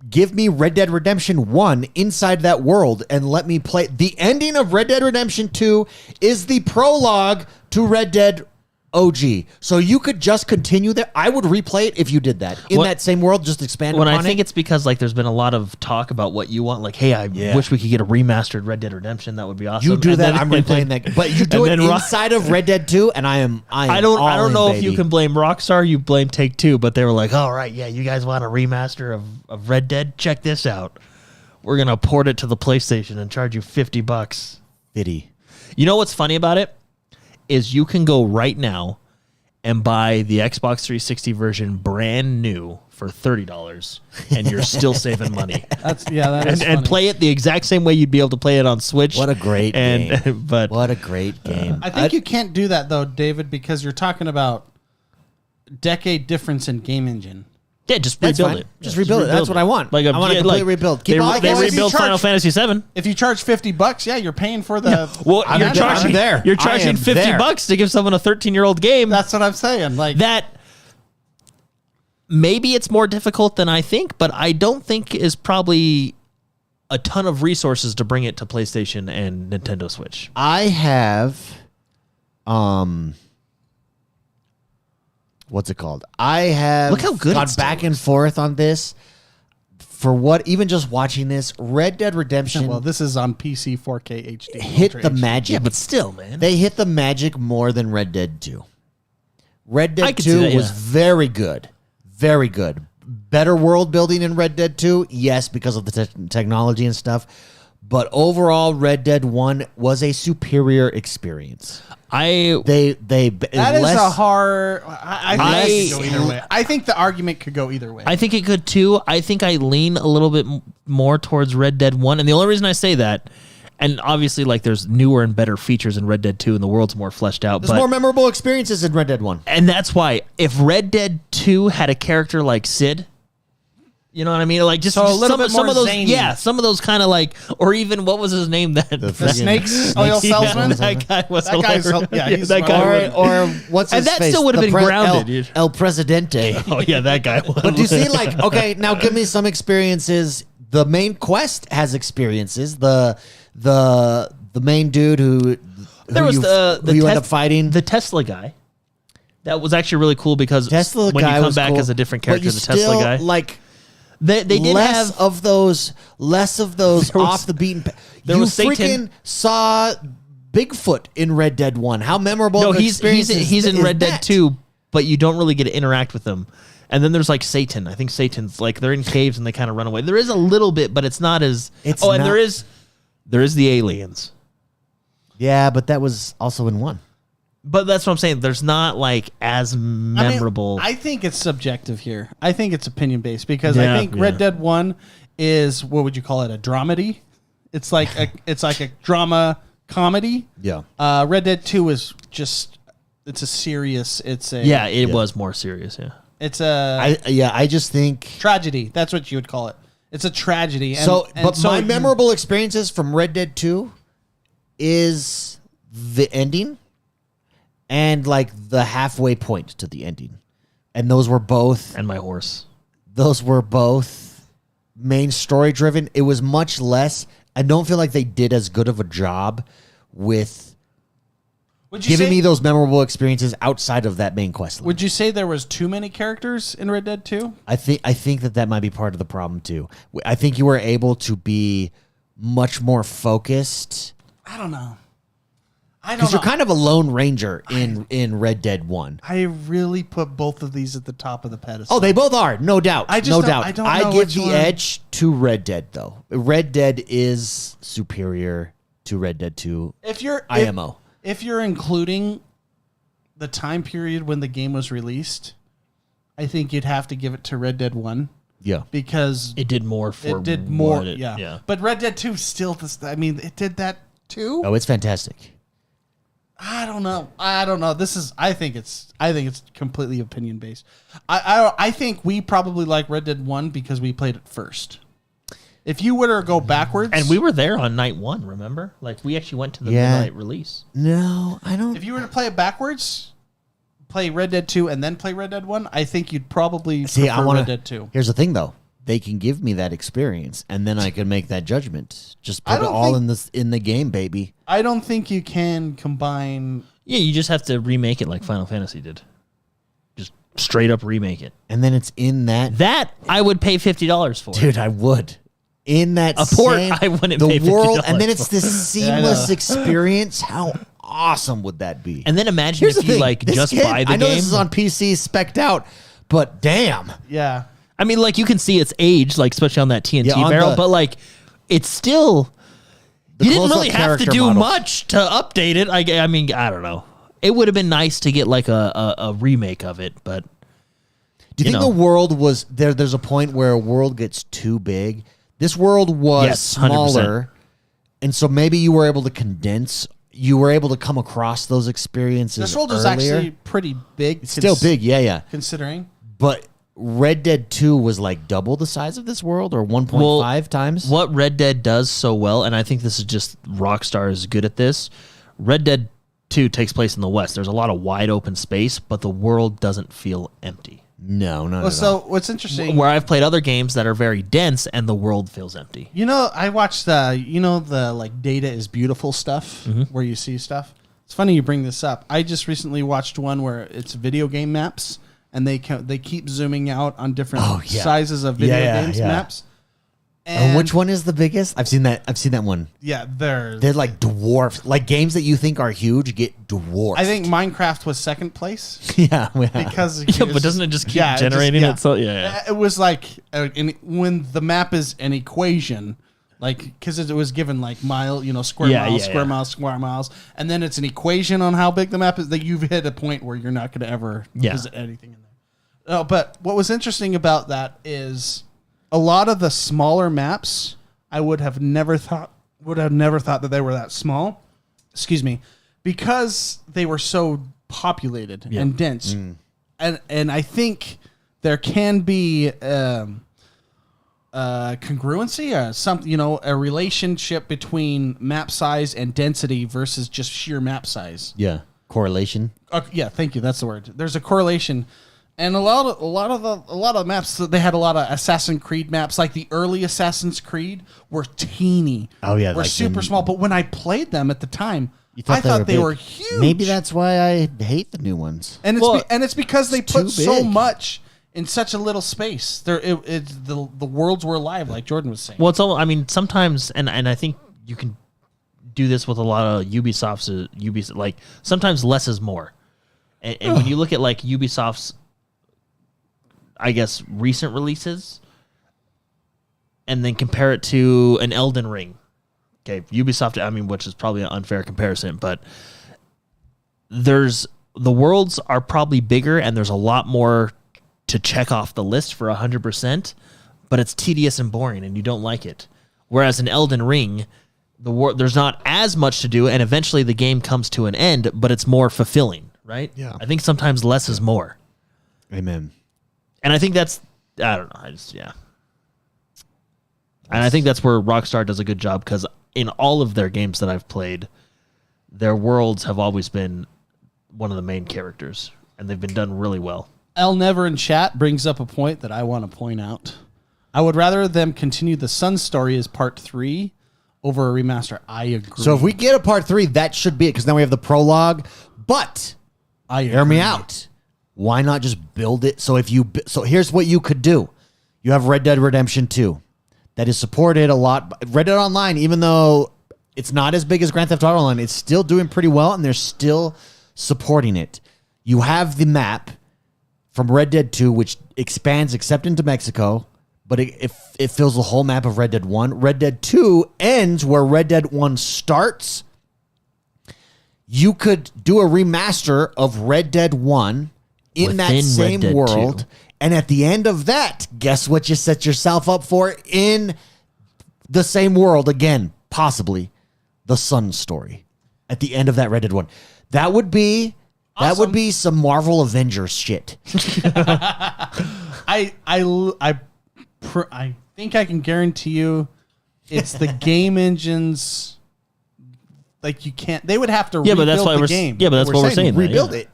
Speaker 1: give me Red Dead Redemption 1 inside that world and let me play. The ending of Red Dead Redemption 2 is the prologue to Red Dead OG. So you could just continue there. I would replay it if you did that. In
Speaker 3: What-
Speaker 1: that same world, just expand
Speaker 3: When
Speaker 1: upon
Speaker 3: I think
Speaker 1: it.
Speaker 3: it's because like there's been a lot of talk about what you want. Like, hey, I wish we could get a remastered Red Dead Redemption. That would be awesome.
Speaker 1: You do
Speaker 3: And
Speaker 1: that,
Speaker 3: then-
Speaker 1: I'm replaying that. But you do it
Speaker 3: and then
Speaker 1: inside of Red Dead 2, and I am
Speaker 3: I don't
Speaker 1: all
Speaker 3: know
Speaker 1: in,
Speaker 3: if you
Speaker 1: baby.
Speaker 3: can blame Rockstar, you blame Take-Two, but they were like, all right, yeah, you guys want a remaster of Red Dead? Check this out. We're going to port it to the PlayStation and charge you $50.
Speaker 1: Fitty.
Speaker 3: You know what's funny about it? Is you can go right now and buy the Xbox 360 version brand new for $30, and you're still saving money.
Speaker 2: That is
Speaker 3: And
Speaker 2: funny.
Speaker 3: play it the exact same way you'd be able to play it on Switch.
Speaker 1: What a great game.
Speaker 3: But
Speaker 1: What a great game.
Speaker 2: I think you can't do that though, David, because you're talking about decade difference in game engine.
Speaker 3: yeah, just
Speaker 1: That's
Speaker 3: rebuild
Speaker 1: fine.
Speaker 3: it.
Speaker 1: Just rebuild it. That's what I want.
Speaker 3: Like
Speaker 1: I want a complete rebuild. Keep all the
Speaker 3: they
Speaker 1: games.
Speaker 3: rebuilt
Speaker 2: You charge-
Speaker 3: Final Fantasy VII.
Speaker 2: If you charge $50, yeah, you're paying for the.
Speaker 3: Well,
Speaker 1: I'm
Speaker 3: you're
Speaker 1: there.
Speaker 3: charging
Speaker 1: I'm there.
Speaker 3: You're
Speaker 1: I
Speaker 3: charging
Speaker 1: am there.
Speaker 3: $50 to give someone a 13-year-old game.
Speaker 2: That's what I'm saying. Like
Speaker 3: That maybe it's more difficult than I think, but I don't think is probably a ton of resources to bring it to PlayStation and Nintendo Switch.
Speaker 1: I have, what's it called? I have
Speaker 3: Look how good
Speaker 1: gone
Speaker 3: it still
Speaker 1: back and forth on this. For what, even just watching this, Red Dead Redemption
Speaker 2: well, this is on PC 4K HD.
Speaker 1: hit
Speaker 2: Ultra
Speaker 1: the
Speaker 2: HD.
Speaker 1: magic.
Speaker 3: Yeah, but still, man.
Speaker 1: They hit the magic more than Red Dead 2. Red
Speaker 3: I
Speaker 1: Dead
Speaker 3: could see
Speaker 1: 2
Speaker 3: that,
Speaker 1: was
Speaker 3: yeah.
Speaker 1: very good. Very good. Better world building in Red Dead 2, yes, because of the technology and stuff. But overall, Red Dead 1 was a superior experience.
Speaker 3: I
Speaker 2: That is a hard. I think it could go either
Speaker 3: I-
Speaker 2: way. I think the argument could go either way.
Speaker 3: I think it could too. I think I lean a little bit more towards Red Dead 1. And the only reason I say that, and obviously like there's newer and better features in Red Dead 2 and the world's more fleshed out.
Speaker 1: There's more memorable experiences in Red Dead 1.
Speaker 3: And that's why if Red Dead 2 had a character like Sid, you know what I mean? Like just,
Speaker 2: So a
Speaker 3: just
Speaker 2: little bit
Speaker 3: some
Speaker 2: more
Speaker 3: of those,
Speaker 2: zany.
Speaker 3: yeah, some of those kind of like, or even what was his name? That
Speaker 2: the snakes oil salesman.
Speaker 3: that guy was
Speaker 2: That guy's
Speaker 3: hilarious.
Speaker 2: yeah, he's
Speaker 3: that guy.
Speaker 1: Or what's his
Speaker 3: And that
Speaker 1: face?
Speaker 3: still would've
Speaker 1: The
Speaker 3: been grounded, dude.
Speaker 1: El Presidente.
Speaker 3: Oh yeah, that guy was.
Speaker 1: But do you see, like, okay, now give me some experiences. The main quest has experiences. The main dude who
Speaker 3: there was
Speaker 1: who you end up fighting.
Speaker 3: the Tesla guy. That was actually really cool because
Speaker 1: Tesla
Speaker 3: when
Speaker 1: guy
Speaker 3: you come
Speaker 1: was
Speaker 3: back
Speaker 1: cool,
Speaker 3: as a different
Speaker 1: but
Speaker 3: character,
Speaker 1: you
Speaker 3: the Tesla
Speaker 1: still,
Speaker 3: guy.
Speaker 1: like,
Speaker 3: They did
Speaker 1: less
Speaker 3: have
Speaker 1: of those
Speaker 3: There was-
Speaker 1: off the beaten path.
Speaker 3: there
Speaker 1: You
Speaker 3: was Satan.
Speaker 1: freaking saw Bigfoot in Red Dead 1. How memorable
Speaker 3: no.
Speaker 1: of an
Speaker 3: He's
Speaker 1: experience
Speaker 3: he's in
Speaker 1: is
Speaker 3: Red Dead
Speaker 1: that?
Speaker 3: 2, but you don't really get to interact with him. And then there's like Satan. I think Satan's like they're in caves and they kind of run away. There is a little bit, but it's not as.
Speaker 1: It's
Speaker 3: and
Speaker 1: not-
Speaker 3: there is the aliens.
Speaker 1: Yeah, but that was also in 1.
Speaker 3: But that's what I'm saying. There's not like as memorable.
Speaker 2: I think it's subjective here. I think it's opinion based because
Speaker 3: Yeah,
Speaker 2: I think Red Dead 1 is, what would you call it, a dramedy? It's like a drama comedy.
Speaker 1: Yeah.
Speaker 2: Red Dead 2 is just it's a serious. It's a
Speaker 3: yeah, it was more serious. Yeah.
Speaker 2: It's a
Speaker 1: I just think
Speaker 2: tragedy. That's what you would call it. It's a tragedy. And,
Speaker 1: but
Speaker 2: so
Speaker 1: my
Speaker 2: you-
Speaker 1: memorable experiences from Red Dead 2 is the ending and like the halfway point to the ending. And those were both
Speaker 3: And my horse.
Speaker 1: main story driven. It was much less. I don't feel like they did as good of a job with
Speaker 2: would you
Speaker 1: giving
Speaker 2: say,
Speaker 1: me those memorable experiences outside of that main quest line.
Speaker 2: Would you say there was too many characters in Red Dead 2?
Speaker 1: I think that might be part of the problem too. I think you were able to be much more focused
Speaker 2: I don't know. I don't
Speaker 1: because
Speaker 2: know.
Speaker 1: you're kind of a lone ranger in Red Dead 1.
Speaker 2: I really put both of these at the top of the pedestal.
Speaker 1: Oh, they both are, no doubt.
Speaker 2: I just
Speaker 1: no
Speaker 2: don't-
Speaker 1: doubt.
Speaker 2: I don't know
Speaker 1: give
Speaker 2: which
Speaker 1: the
Speaker 2: one.
Speaker 1: edge to Red Dead though. Red Dead is superior to Red Dead 2
Speaker 2: if you're
Speaker 1: IMO.
Speaker 2: If you're including the time period when the game was released, I think you'd have to give it to Red Dead 1
Speaker 1: Yeah.
Speaker 2: because
Speaker 3: It did more for.
Speaker 2: it did more.
Speaker 3: what it-
Speaker 2: Yeah. But Red Dead 2 still, I mean, it did that too.
Speaker 1: Oh, it's fantastic.
Speaker 2: I don't know. I think it's completely opinion based. I think we probably like Red Dead 1 because we played it first. If you were to go backwards,
Speaker 3: And we were there on night 1. Remember? Like we actually went to the
Speaker 1: Yeah.
Speaker 3: midnight release.
Speaker 1: No, I don't.
Speaker 2: if you were to play it backwards, play Red Dead 2 and then play Red Dead 1, I think you'd probably
Speaker 1: See, I
Speaker 2: prefer
Speaker 1: want
Speaker 2: Red
Speaker 1: to.
Speaker 2: Dead 2.
Speaker 1: Here's the thing, though. They can give me that experience, and then I can make that judgment. Just
Speaker 2: I
Speaker 1: put it
Speaker 2: don't
Speaker 1: all
Speaker 2: think-
Speaker 1: in the game, baby.
Speaker 2: I don't think you can combine.
Speaker 3: Yeah, you just have to remake it like Final Fantasy did. Just straight up remake it.
Speaker 1: And then it's in that.
Speaker 3: That I would pay $50 for.
Speaker 1: Dude, I would. In that
Speaker 3: A port,
Speaker 1: same,
Speaker 3: I wouldn't
Speaker 1: the
Speaker 3: pay
Speaker 1: world,
Speaker 3: $50
Speaker 1: and then it's
Speaker 3: for.
Speaker 1: this seamless experience. How awesome would that be?
Speaker 3: And then imagine
Speaker 1: Here's
Speaker 3: if
Speaker 1: the
Speaker 3: you
Speaker 1: thing,
Speaker 3: like
Speaker 1: this
Speaker 3: just
Speaker 1: game-
Speaker 3: buy the
Speaker 1: I know
Speaker 3: game.
Speaker 1: this is on PC spec'd out, but damn,
Speaker 2: Yeah.
Speaker 3: I mean, like you can see its age, like especially on that TNT
Speaker 1: Yeah, on
Speaker 3: barrel,
Speaker 1: the-
Speaker 3: but like it's still.
Speaker 1: The
Speaker 3: You didn't
Speaker 1: close-up
Speaker 3: really have to
Speaker 1: character
Speaker 3: do
Speaker 1: model.
Speaker 3: much to update it. I mean, I don't know. It would have been nice to get like a remake of it, but
Speaker 1: Do you think the world was there? There's a point where a world gets too big. This world was smaller, 100%. And so maybe you were able to condense. You were able to come across those experiences. This world was
Speaker 2: actually pretty big.
Speaker 1: It's still big, yeah.
Speaker 2: Considering,
Speaker 1: but Red Dead 2 was like double the size of this world, or 1.5 times.
Speaker 3: What Red Dead does so well, and I think this is just Rockstar is good at this. Red Dead 2 takes place in the West. There's a lot of wide open space, but the world doesn't feel empty.
Speaker 1: No, not at all.
Speaker 2: So what's interesting,
Speaker 3: where I've played other games that are very dense and the world feels empty.
Speaker 2: I watched the like Data is Beautiful stuff, where you see stuff. It's funny you bring this up. I just recently watched one where it's video game maps, and they keep zooming out on different sizes of video games maps.
Speaker 1: And which one is the biggest? I've seen that one.
Speaker 2: Yeah,
Speaker 1: they're like dwarfed. Like games that you think are huge get dwarfed.
Speaker 2: I think Minecraft was second place.
Speaker 1: Yeah,
Speaker 2: because
Speaker 3: but doesn't it just keep generating it? So
Speaker 2: it was like when the map is an equation, like because it was given like square miles, and then it's an equation on how big the map is. That you've hit a point where you're not going to ever visit anything in there. But what was interesting about that is, a lot of the smaller maps, I would have never thought that they were that small. Excuse me, because they were so populated and dense, and I think there can be congruency, a relationship between map size and density versus just sheer map size.
Speaker 1: Yeah, correlation.
Speaker 2: Thank you. That's the word. There's a correlation. And a lot of the maps, they had a lot of Assassin's Creed maps, like the early Assassin's Creed were teeny.
Speaker 1: Oh yeah,
Speaker 2: were
Speaker 1: like
Speaker 2: super small. But when I played them at the time, I thought they were huge.
Speaker 1: Maybe that's why I hate the new ones.
Speaker 2: And it's because they put so much in such a little space. The worlds were alive, like Jordan was saying.
Speaker 3: Well, it's all. I mean, sometimes, and I think you can do this with a lot of Ubisoft. Like sometimes less is more. And when you look at like Ubisoft's, I guess, recent releases, and then compare it to an Elden Ring. Okay, Ubisoft, which is probably an unfair comparison, but the worlds are probably bigger and there's a lot more to check off the list for 100%, but it's tedious and boring and you don't like it. Whereas in Elden Ring, there's not as much to do and eventually the game comes to an end, but it's more fulfilling, right?
Speaker 1: Yeah.
Speaker 3: I think sometimes less is more.
Speaker 1: Amen.
Speaker 3: And I think that's, I don't know, And I think that's where Rockstar does a good job, because in all of their games that I've played, their worlds have always been one of the main characters, and they've been done really well.
Speaker 2: L Never in chat brings up a point that I want to point out. I would rather them continue the Sun story as part 3 over a remaster. I agree.
Speaker 1: So if we get a part 3, that should be it, because now we have the prologue. But hear me out. Why not just build it? So here's what you could do. You have Red Dead Redemption 2 that is supported a lot. Red Dead Online, even though it's not as big as Grand Theft Auto Online, it's still doing pretty well, and they're still supporting it. You have the map from Red Dead 2, which expands except into Mexico, but it fills the whole map of Red Dead 1. Red Dead 2 ends where Red Dead 1 starts. You could do a remaster of Red Dead 1 in that same world, and at the end of that, guess what you set yourself up for in the same world again, possibly the Sun story at the end of that Red Dead 1. That would be awesome. That would be some Marvel Avengers shit.
Speaker 2: I think I can guarantee you it's the game engines. Like you can't. They would have to rebuild
Speaker 3: but that's why
Speaker 2: the game.
Speaker 3: Yeah, but that's what we're saying.
Speaker 1: Rebuild it.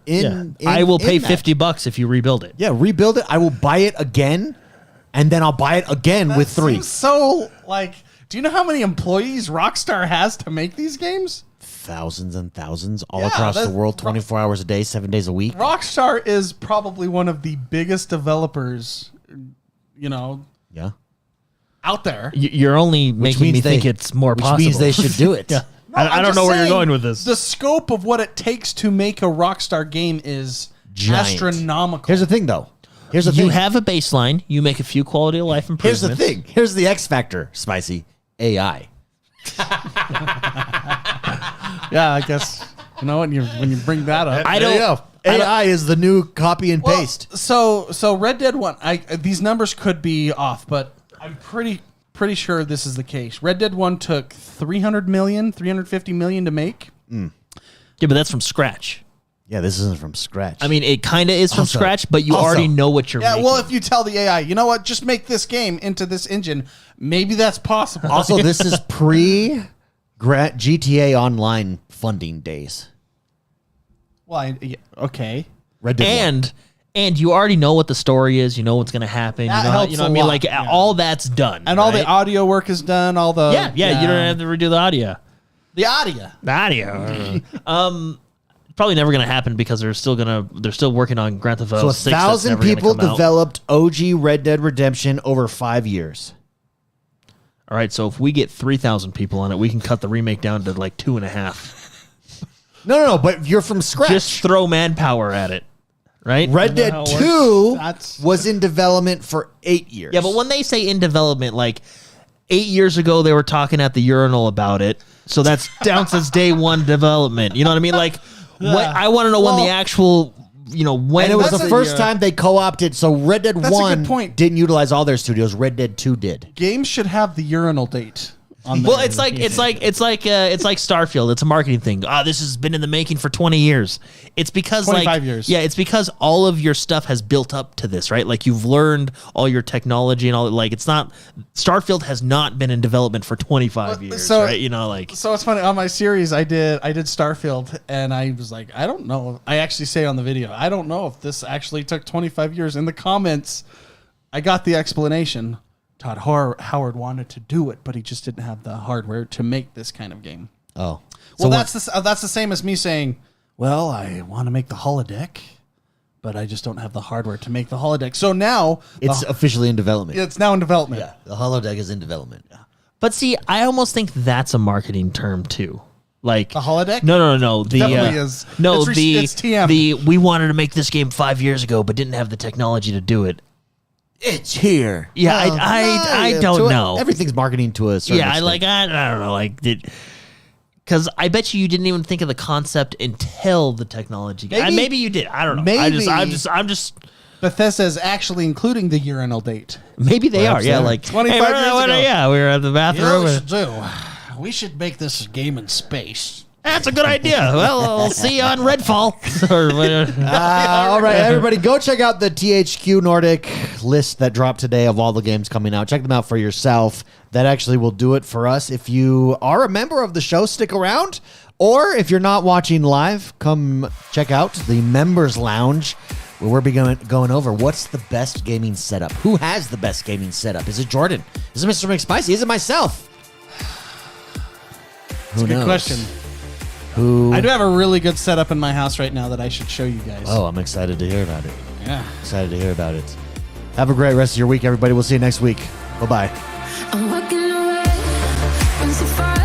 Speaker 3: I will pay $50 if you rebuild it.
Speaker 1: Yeah, rebuild it. I will buy it again, and then I'll buy it again with 3.
Speaker 2: So, do you know how many employees Rockstar has to make these games?
Speaker 1: Thousands and thousands all across the world, 24 hours a day, 7 days a week.
Speaker 2: Rockstar is probably one of the biggest developers, out there.
Speaker 3: You're only making me think it's more possible.
Speaker 1: Which means they should do it.
Speaker 3: Yeah. No, I don't know where you're going with this.
Speaker 2: The scope of what it takes to make a Rockstar game is giant. Astronomical.
Speaker 1: Here's the thing, though.
Speaker 3: You have a baseline. You make a few quality of life improvements.
Speaker 1: Here's the thing. Here's the X factor, Spicy. AI.
Speaker 2: Yeah, I guess. When you bring that up.
Speaker 3: I
Speaker 1: AI is the new copy and paste.
Speaker 2: So Red Dead 1, these numbers could be off, but I'm pretty sure this is the case. Red Dead 1 took 350 million to make.
Speaker 3: Yeah, but that's from scratch.
Speaker 1: Yeah, this isn't from scratch.
Speaker 3: I mean, it kind of is from
Speaker 1: Also-
Speaker 3: scratch, but you
Speaker 1: also-
Speaker 3: already know what you're making.
Speaker 2: Well, if you tell the AI, you know what, just make this game into this engine, maybe that's possible.
Speaker 1: Also, this is pre GTA Online funding days.
Speaker 2: Well, okay.
Speaker 1: Red Dead 1.
Speaker 3: And you already know what the story is. You know what's going to happen.
Speaker 2: That
Speaker 3: you know,
Speaker 2: helps
Speaker 3: you know what
Speaker 2: a
Speaker 3: I mean?
Speaker 2: lot,
Speaker 3: Like,
Speaker 2: yeah.
Speaker 3: all that's done.
Speaker 2: And all the
Speaker 3: right?
Speaker 2: audio work is done, all the...
Speaker 3: Yeah, you don't have to redo the audio.
Speaker 2: The audio.
Speaker 3: The audio. Probably never going to happen because they're still working on Grand Theft Auto
Speaker 1: So
Speaker 3: 6.
Speaker 1: 1,000
Speaker 3: that's never
Speaker 1: people
Speaker 3: gonna come out.
Speaker 1: developed OG Red Dead Redemption over 5 years.
Speaker 3: All right, so if we get 3,000 people on it, we can cut the remake down to like 2.5.
Speaker 1: No, but you're from scratch.
Speaker 3: Just throw manpower at it, right?
Speaker 1: Red Dead
Speaker 2: how it
Speaker 1: 2
Speaker 2: That's-
Speaker 1: was in development for 8 years.
Speaker 3: Yeah, but when they say in development, like 8 years ago, they were talking at the urinal about it. So that's down since day one development. You know what I mean? Like, what, I want to know when the actual, when
Speaker 1: And it was
Speaker 2: That's
Speaker 1: the
Speaker 2: a-
Speaker 1: first time they co-opted. So Red Dead
Speaker 2: That's a good
Speaker 1: 1
Speaker 2: point.
Speaker 1: didn't utilize all their studios. Red Dead 2 did.
Speaker 2: Games should have the urinal date on
Speaker 3: Well,
Speaker 2: there.
Speaker 3: it's like Starfield. It's a marketing thing. This has been in the making for 20 years. It's because
Speaker 2: 25 years.
Speaker 3: Yeah, it's because all of your stuff has built up to this, right? Like you've learned all your technology and all. Like it's not Starfield has not been in development for 25 years,
Speaker 2: so-
Speaker 3: right?
Speaker 2: So it's funny on my series I did Starfield and I was like, I don't know. I actually say on the video, I don't know if this actually took 25 years. In the comments, I got the explanation. Todd Howard wanted to do it, but he just didn't have the hardware to make this kind of game.
Speaker 1: Oh.
Speaker 2: Well, that's the same as me saying, well, I want to make the holodeck, but I just don't have the hardware to make the holodeck. So now
Speaker 1: It's officially in development.
Speaker 2: it's now in development.
Speaker 1: Yeah, the holodeck is in development.
Speaker 3: But see, I almost think that's a marketing term too. Like
Speaker 2: The holodeck?
Speaker 3: No. The
Speaker 2: Definitely is.
Speaker 3: No,
Speaker 2: It's TM.
Speaker 3: we wanted to make this game 5 years ago, but didn't have the technology to do it.
Speaker 1: It's here.
Speaker 3: Yeah, I don't know.
Speaker 1: Everything's marketing to a certain
Speaker 3: Yeah,
Speaker 1: extent.
Speaker 3: I don't know, because I bet you didn't even think of the concept until the technology. Maybe you did. I don't know.
Speaker 2: Maybe-
Speaker 3: I'm just.
Speaker 2: Bethesda is actually including the urinal date.
Speaker 3: Maybe they are.
Speaker 1: Perhaps
Speaker 3: Yeah,
Speaker 1: they are.
Speaker 3: like
Speaker 2: 25
Speaker 3: hey,
Speaker 2: years ago.
Speaker 3: Yeah, we were at the bathroom.
Speaker 2: do? We should make this game in space.
Speaker 3: That's a good idea. Well, I'll see you on Redfall. Or whatever.
Speaker 1: All right, everybody, go check out the THQ Nordic list that dropped today of all the games coming out. Check them out for yourself. That actually will do it for us. If you are a member of the show, stick around. Or if you're not watching live, come check out the Members Lounge, where we'll be going over what's the best gaming setup. Who has the best gaming setup? Is it Jordan? Is it Mr. McSpicy? Is it myself? Who
Speaker 2: Good
Speaker 1: knows?
Speaker 2: question.
Speaker 1: Who?
Speaker 2: I do have a really good setup in my house right now that I should show you guys.
Speaker 1: Oh, I'm excited to hear about it.
Speaker 2: Yeah.
Speaker 1: Excited to hear about it. Have a great rest of your week, everybody. We'll see you next week. Bye-bye.
Speaker 4: I'm walking away from so far